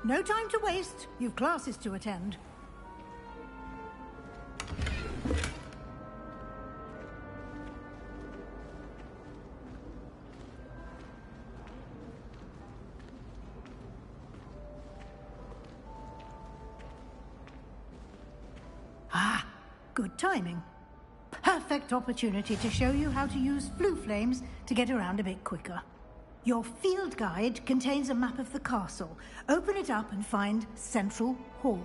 No time to waste. You've classes to attend. Ah, good timing. Perfect opportunity to show you how to use flue flames to get around a bit quicker. Your field guide contains a map of the castle. Open it up and find Central Hall.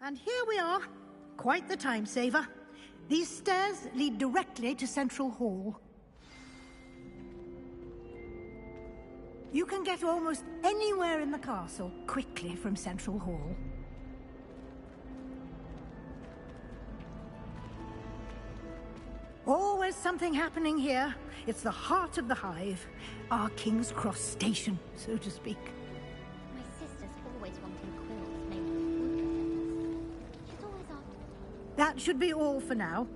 And here we are. Quite the time saver. These stairs lead directly to Central Hall. You can get almost anywhere in the castle quickly from Central Hall. Always something happening here. It's the heart of the hive. Our King's Cross station, so to speak. My sister's always wanting quills made with woodpeckers. She's always asked. That should be all for now.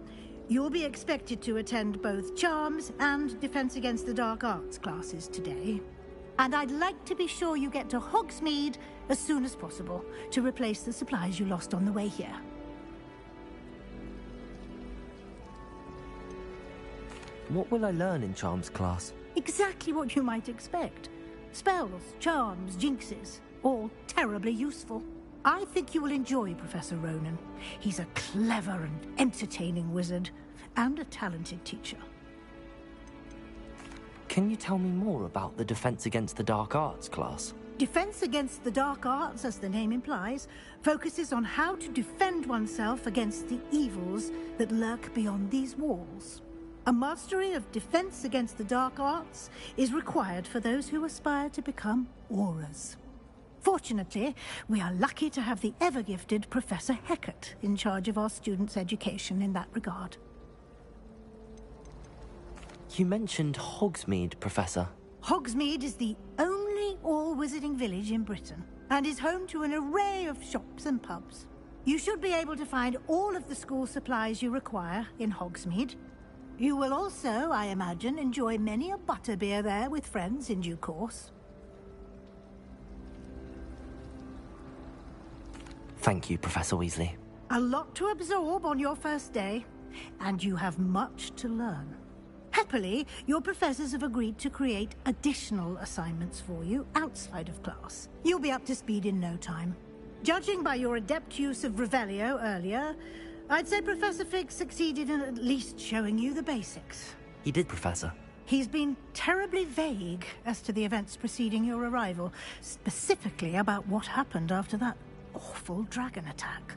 You'll be expected to attend both Charms and Defense Against the Dark Arts classes today. And I'd like to be sure you get to Hogsmeade as soon as possible to replace the supplies you lost on the way here. What will I learn in Charms class? Exactly what you might expect. Spells, charms, jinxes, all terribly useful. I think you will enjoy Professor Ronan. He's a clever and entertaining wizard, and a talented teacher. Can you tell me more about the Defense Against the Dark Arts class? Defense Against the Dark Arts, as the name implies, focuses on how to defend oneself against the evils that lurk beyond these walls. A mastery of Defense Against the Dark Arts is required for those who aspire to become auras. Fortunately, we are lucky to have the ever-gifted Professor Hecat in charge of our students' education in that regard. You mentioned Hogsmeade, Professor. Hogsmeade is the only all-wizarding village in Britain, and is home to an array of shops and pubs. You should be able to find all of the school supplies you require in Hogsmeade. You will also, I imagine, enjoy many a butterbeer there with friends in due course. Thank you, Professor Weasley. A lot to absorb on your first day, and you have much to learn. Happily, your professors have agreed to create additional assignments for you outside of class. You'll be up to speed in no time. Judging by your adept use of Revelio earlier, I'd say Professor Fig succeeded in at least showing you the basics. He did, Professor. He's been terribly vague as to the events preceding your arrival, specifically about what happened after that awful dragon attack.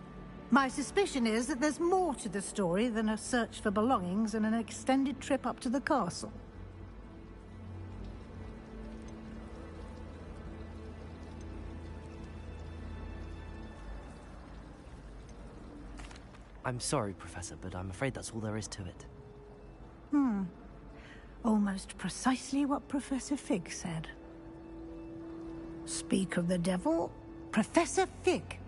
My suspicion is that there's more to the story than a search for belongings and an extended trip up to the castle. I'm sorry, Professor, but I'm afraid that's all there is to it. Almost precisely what Professor Fig said. Speak of the devil, Professor Fig.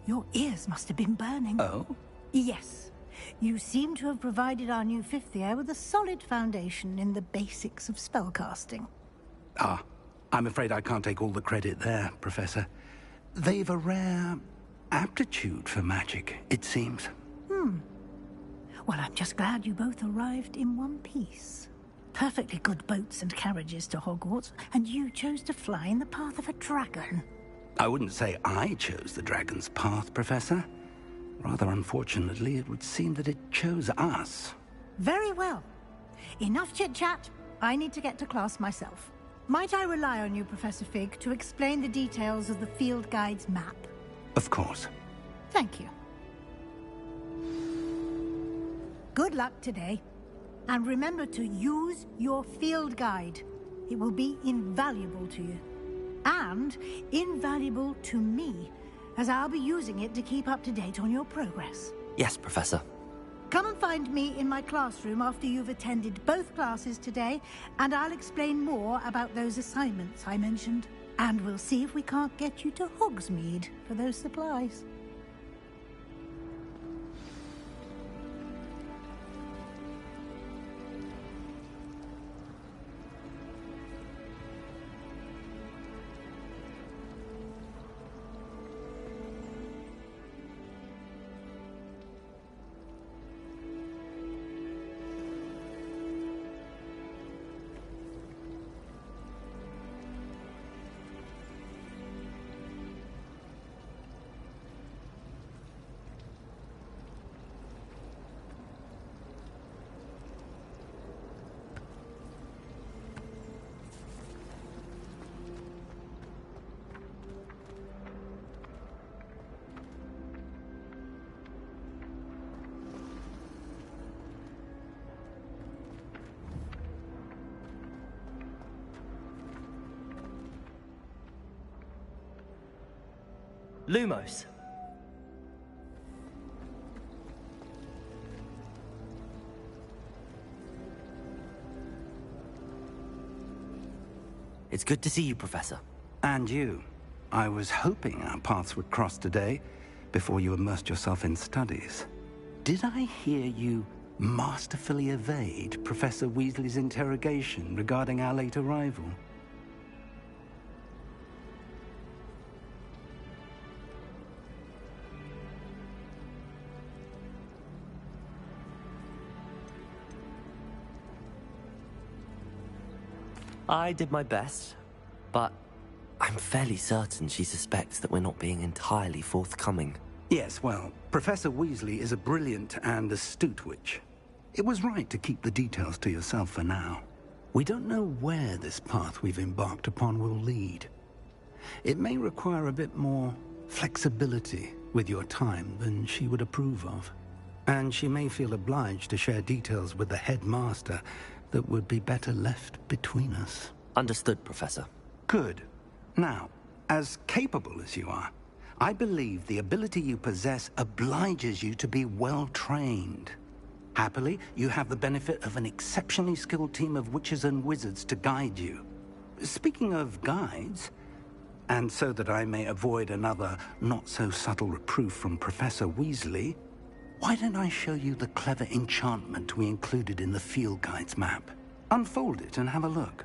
Your ears must have been burning. Oh? Yes. You seem to have provided our new fifth year with a solid foundation in the basics of spellcasting. Ah, I'm afraid I can't take all the credit there, Professor. They've a rare aptitude for magic, it seems. Well, I'm just glad you both arrived in one piece. Perfectly good boats and carriages to Hogwarts, and you chose to fly in the path of a dragon. I wouldn't say I chose the dragon's path, Professor. Rather unfortunately, it would seem that it chose us. Very well. Enough chit-chat. I need to get to class myself. Might I rely on you, Professor Fig, to explain the details of the field guide's map? Of course. Thank you. Good luck today. And remember to use your field guide. It will be invaluable to you. and invaluable to me, as I'll be using it to keep up to date on your progress. Yes, Professor. Come and find me in my classroom after you've attended both classes today, and I'll explain more about those assignments I mentioned. And we'll see if we can't get you to Hogsmeade for those supplies. Lumos. It's good to see you, Professor. And you. I was hoping our paths would cross today, before you immersed yourself in studies. Did I hear you masterfully evade Professor Weasley's interrogation regarding our late arrival? I did my best, but I'm fairly certain she suspects that we're not being entirely forthcoming. Yes, well, Professor Weasley is a brilliant and astute witch. It was right to keep the details to yourself for now. We don't know where this path we've embarked upon will lead. It may require a bit more flexibility with your time than she would approve of. And she may feel obliged to share details with the headmaster that would be better left between us. Understood, Professor. Good. Now, as capable as you are, I believe the ability you possess obliges you to be well-trained. Happily, you have the benefit of an exceptionally skilled team of witches and wizards to guide you. Speaking of guides, and so that I may avoid another not-so-subtle reproof from Professor Weasley, why don't I show you the clever enchantment we included in the field guide's map? Unfold it and have a look.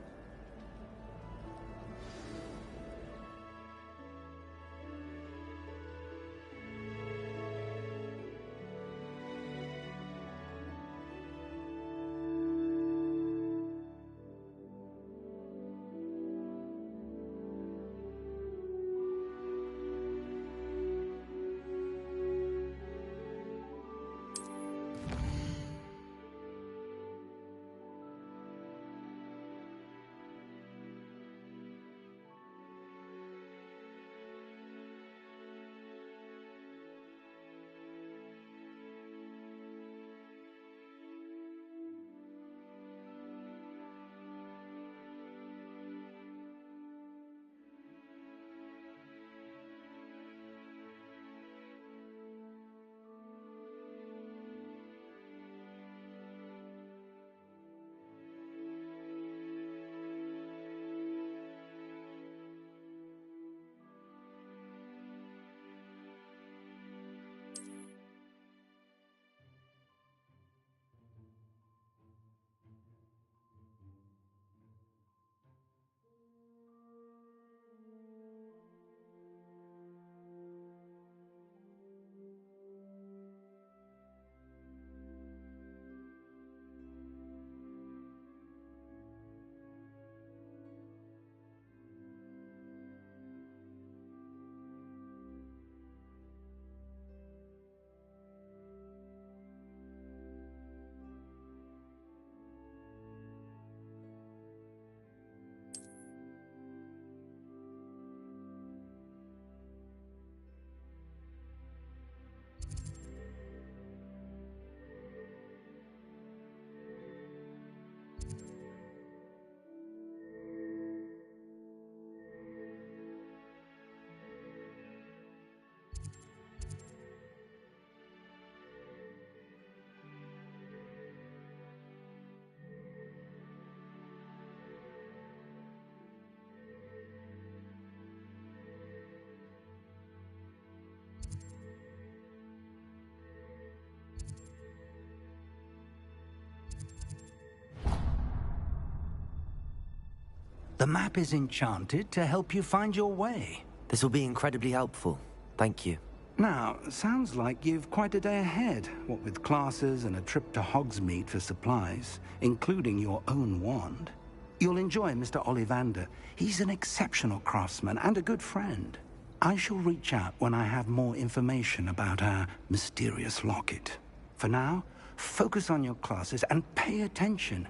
The map is enchanted to help you find your way. This will be incredibly helpful. Thank you. Now, sounds like you've quite a day ahead, what with classes and a trip to Hogsmeade for supplies, including your own wand. You'll enjoy Mr. Ollivander. He's an exceptional craftsman and a good friend. I shall reach out when I have more information about our mysterious locket. For now, focus on your classes and pay attention.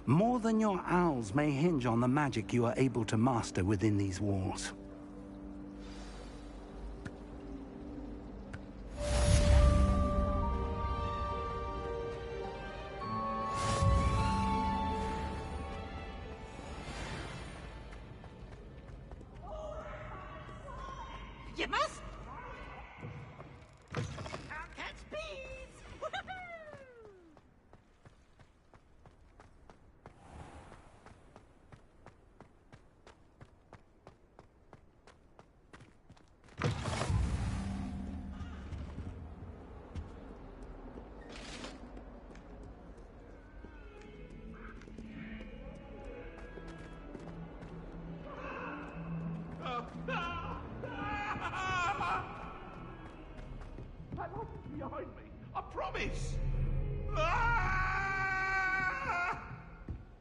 More than your owls may hinge on the magic you are able to master within these walls. You must! I'll catch bees! That light is behind me. I promise. Ah!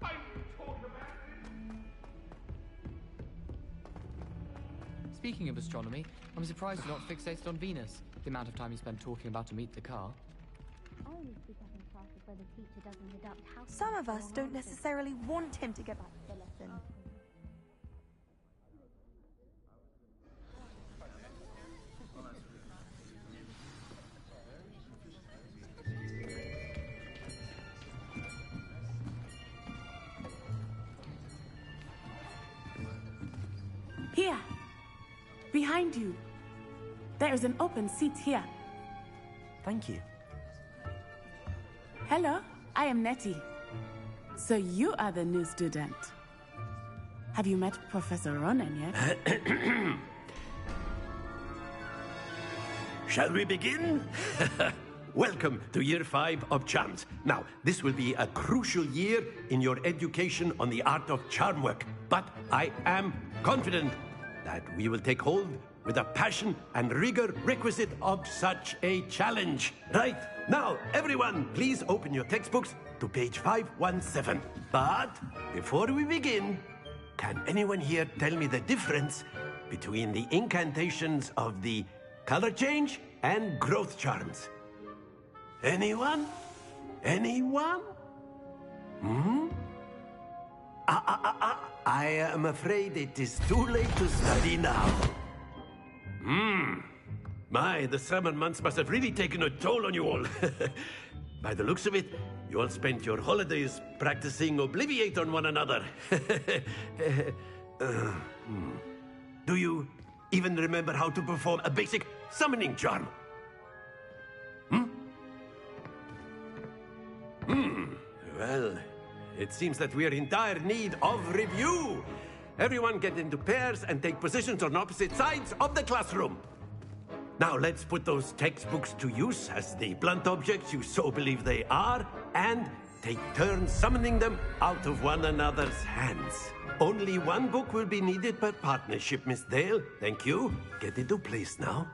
I talk about it. Speaking of astronomy, I'm surprised you're not fixated on Venus. The amount of time you spend talking about to meet the car. I only speak up in classes where the teacher doesn't deduct how. Some of us don't necessarily want him to get back to the lesson. Here. Behind you. There is an open seat here. Thank you. Hello, I am Nettie. So you are the new student. Have you met Professor Ronan yet? Shall we begin? Welcome to Year 5 of Charms. Now, this will be a crucial year in your education on the art of charm work, but I am confident that we will take hold with the passion and rigor requisite of such a challenge. Right, now, everyone, please open your textbooks to page 517. But before we begin, can anyone here tell me the difference between the incantations of the color change and growth charms? Anyone? Anyone? I am afraid it is too late to study now. My, the summer months must have really taken a toll on you all. By the looks of it, you all spent your holidays practicing Obliviate on one another. Do you even remember how to perform a basic summoning charm? Well, it seems that we are in dire need of review. Everyone get into pairs and take positions on opposite sides of the classroom. Now let's put those textbooks to use as the blunt objects you so believe they are, and take turns summoning them out of one another's hands. Only one book will be needed per partnership, Miss Dale. Thank you. Get into place now.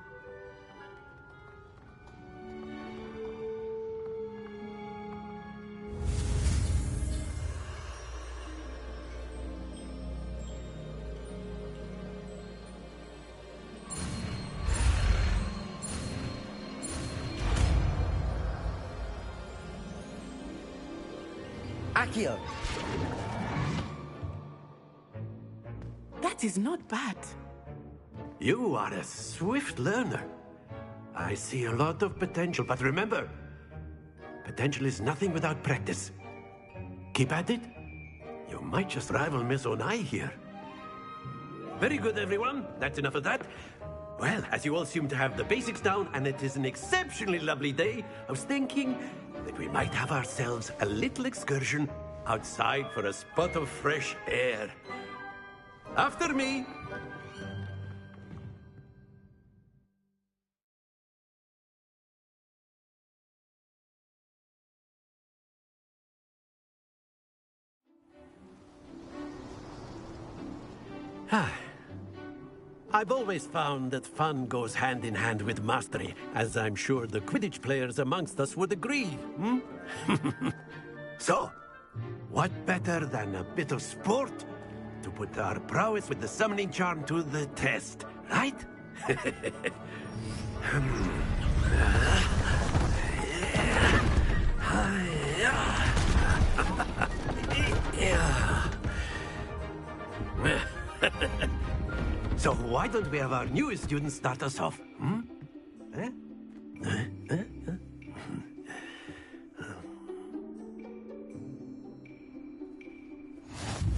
Accio! That is not bad. You are a swift learner. I see a lot of potential, but remember, potential is nothing without practice. Keep at it. You might just rival Miss Onai here. Very good, everyone. That's enough of that. Well, as you all seem to have the basics down, and it is an exceptionally lovely day, I was thinking that we might have ourselves a little excursion outside for a spot of fresh air. After me. I've always found that fun goes hand in hand with mastery, as I'm sure the Quidditch players amongst us would agree, hmm? So, what better than a bit of sport to put our prowess with the summoning charm to the test, right? So why don't we have our newest student start us off? Hmm? Eh?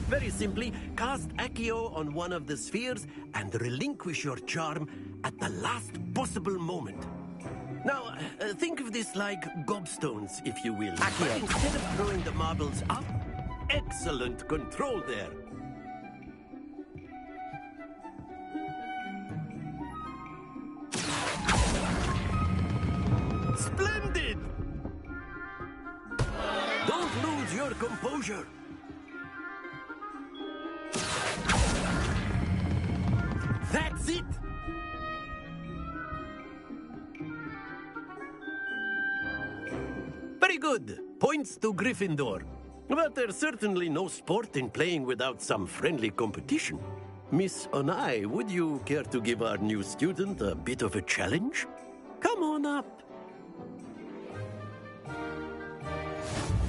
Very simply, cast Accio on one of the spheres and relinquish your charm at the last possible moment. Now, think of this like gobstones, if you will. But instead of throwing the marbles up, excellent control there. Splendid! Don't lose your composure. That's it! Very good. Points to Gryffindor. But there's certainly no sport in playing without some friendly competition. Miss Onai, would you care to give our new student a bit of a challenge? Come on up.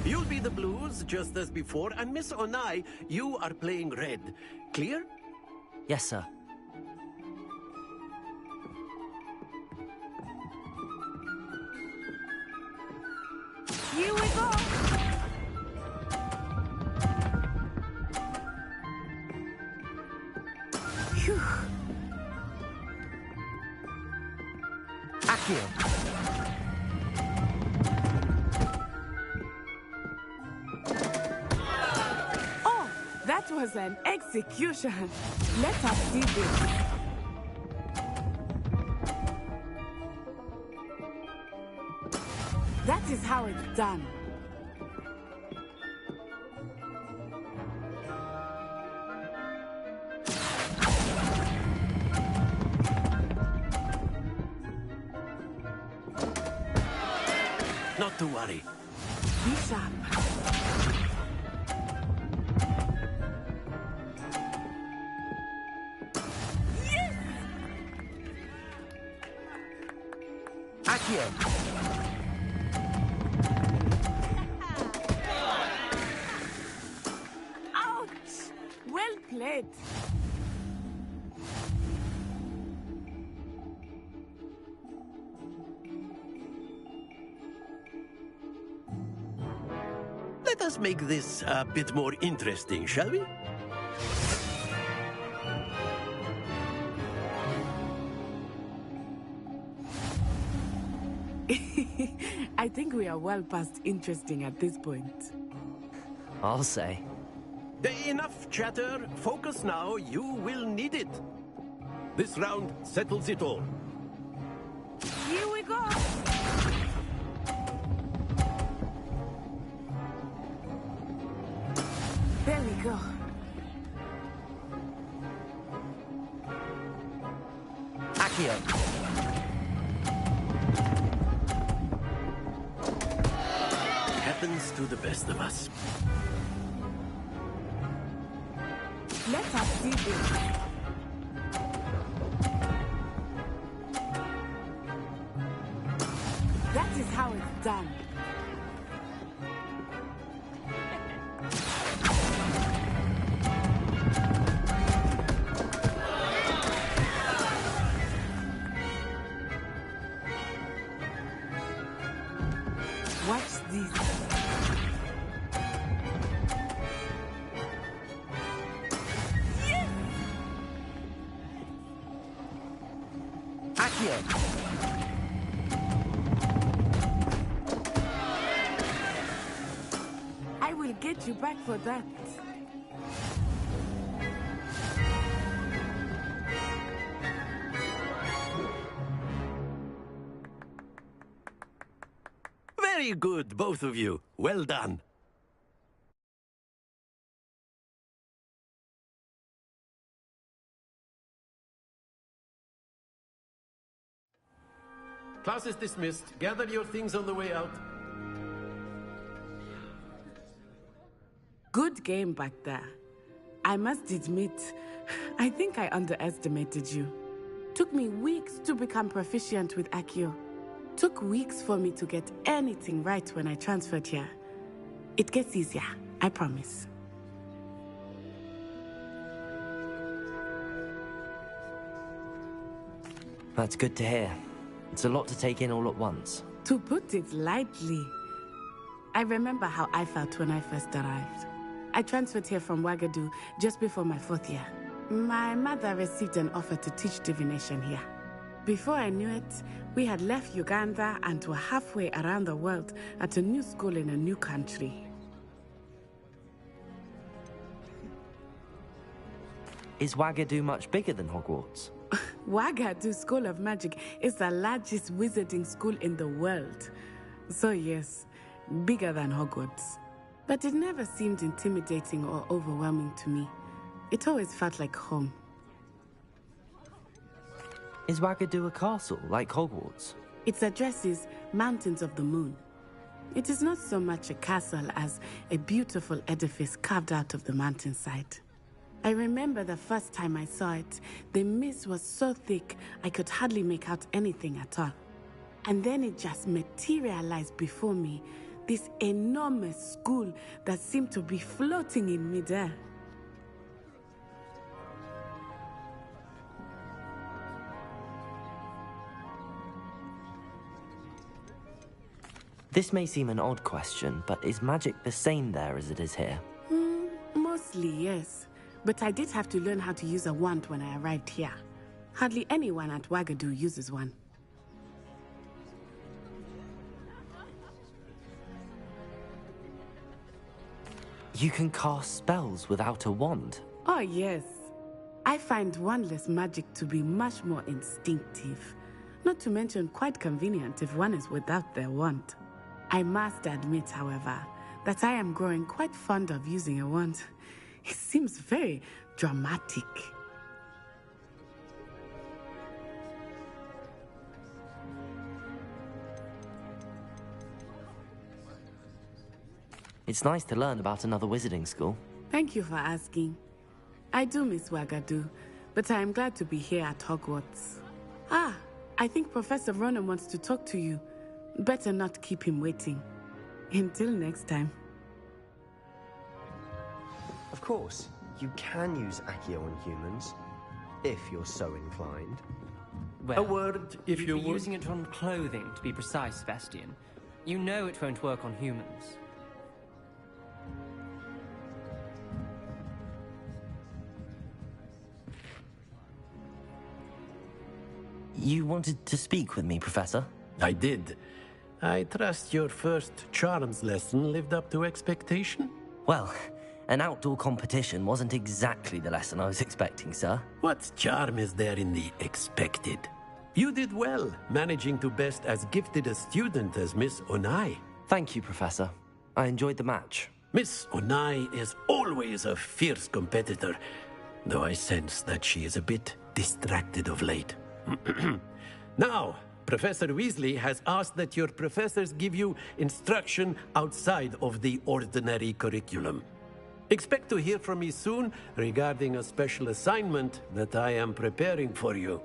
You'll be the blues, just as before, and Miss Onai, you are playing red. Clear? Yes, sir. Here we go! Phew. Accio. Oh, that was an execution. Let us see this. That is how it's done. Not to worry. Be sharp. Yes! Accio. Ouch! Well played. Let us make this a bit more interesting, shall we? I think we are well past interesting at this point. I'll say. Enough chatter. Focus now. You will need it. This round settles it all. Here we go! There we go. Accio. Happens to the best of us. Let us see this. That is how it's done. Watch this. Yes! Accio. I will get you back for that. Very good, both of you. Well done. Class is dismissed. Gather your things on the way out. Good game back there. I must admit, I think I underestimated you. Took me weeks to become proficient with Accio. Took weeks for me to get anything right when I transferred here. It gets easier, I promise. That's good to hear. It's a lot to take in all at once. To put it lightly, I remember how I felt when I first arrived. I transferred here from Wagadu just before my 4th year. My mother received an offer to teach divination here. Before I knew it, we had left Uganda and were halfway around the world at a new school in a new country. Is Wagadu much bigger than Hogwarts? Wagadu School of Magic is the largest wizarding school in the world. So yes, bigger than Hogwarts. But it never seemed intimidating or overwhelming to me. It always felt like home. Is Wagadu a castle, like Hogwarts? Its address is Mountains of the Moon. It is not so much a castle as a beautiful edifice carved out of the mountainside. I remember the first time I saw it, the mist was so thick I could hardly make out anything at all. And then it just materialized before me, this enormous school that seemed to be floating in midair. This may seem an odd question, but is magic the same there as it is here? Mostly, yes. But I did have to learn how to use a wand when I arrived here. Hardly anyone at Wagadu uses one. You can cast spells without a wand? Oh, yes. I find wandless magic to be much more instinctive. Not to mention quite convenient if one is without their wand. I must admit, however, that I am growing quite fond of using a wand. It seems very dramatic. It's nice to learn about another wizarding school. Thank you for asking. I do miss Wagadu, but I am glad to be here at Hogwarts. Ah, I think Professor Ronan wants to talk to you. Better not keep him waiting. Until next time. Of course, you can use Accio on humans, if you're so inclined. Well, a word, if you'd you be would. using it on clothing, to be precise, Sebastian. You know it won't work on humans. You wanted to speak with me, Professor? I did. I trust your first charms lesson lived up to expectation? Well, an outdoor competition wasn't exactly the lesson I was expecting, sir. What charm is there in the expected? You did well, managing to best as gifted a student as Miss Onai. Thank you, Professor. I enjoyed the match. Miss Onai is always a fierce competitor, though I sense that she is a bit distracted of late. Now, Professor Weasley has asked that your professors give you instruction outside of the ordinary curriculum. Expect to hear from me soon regarding a special assignment that I am preparing for you.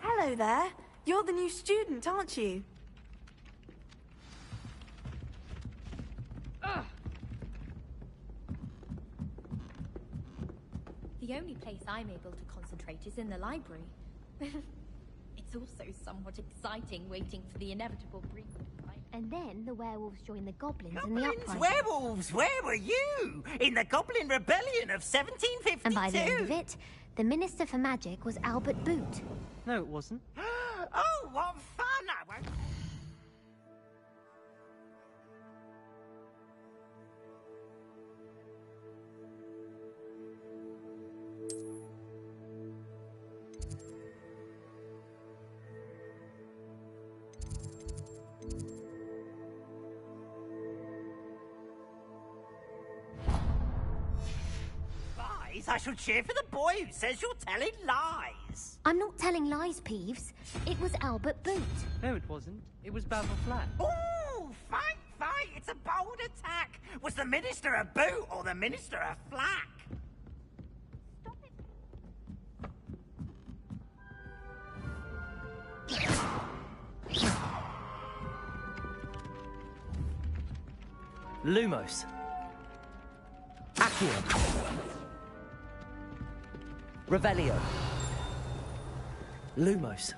Hello there. You're the new student, aren't you? The only place I'm able to concentrate is in the library. It's also somewhat exciting waiting for the inevitable brief. And then the werewolves join the goblins in Goblins, the uprising. werewolves, where were you? In the Goblin Rebellion of 1752? And by the end of it, the Minister for Magic was Albert Boot. No, it wasn't. Oh, what fun! I won't... lies, I shall cheer for the boy who says you're telling lies. I'm not telling lies, Peeves. It was Albert Boot. No, it wasn't. It was Basil Flack. Ooh, fight, fight! It's a bold attack. Was the Minister a boot or the Minister a flack? Lumos. Accio. Revelio. Lumos.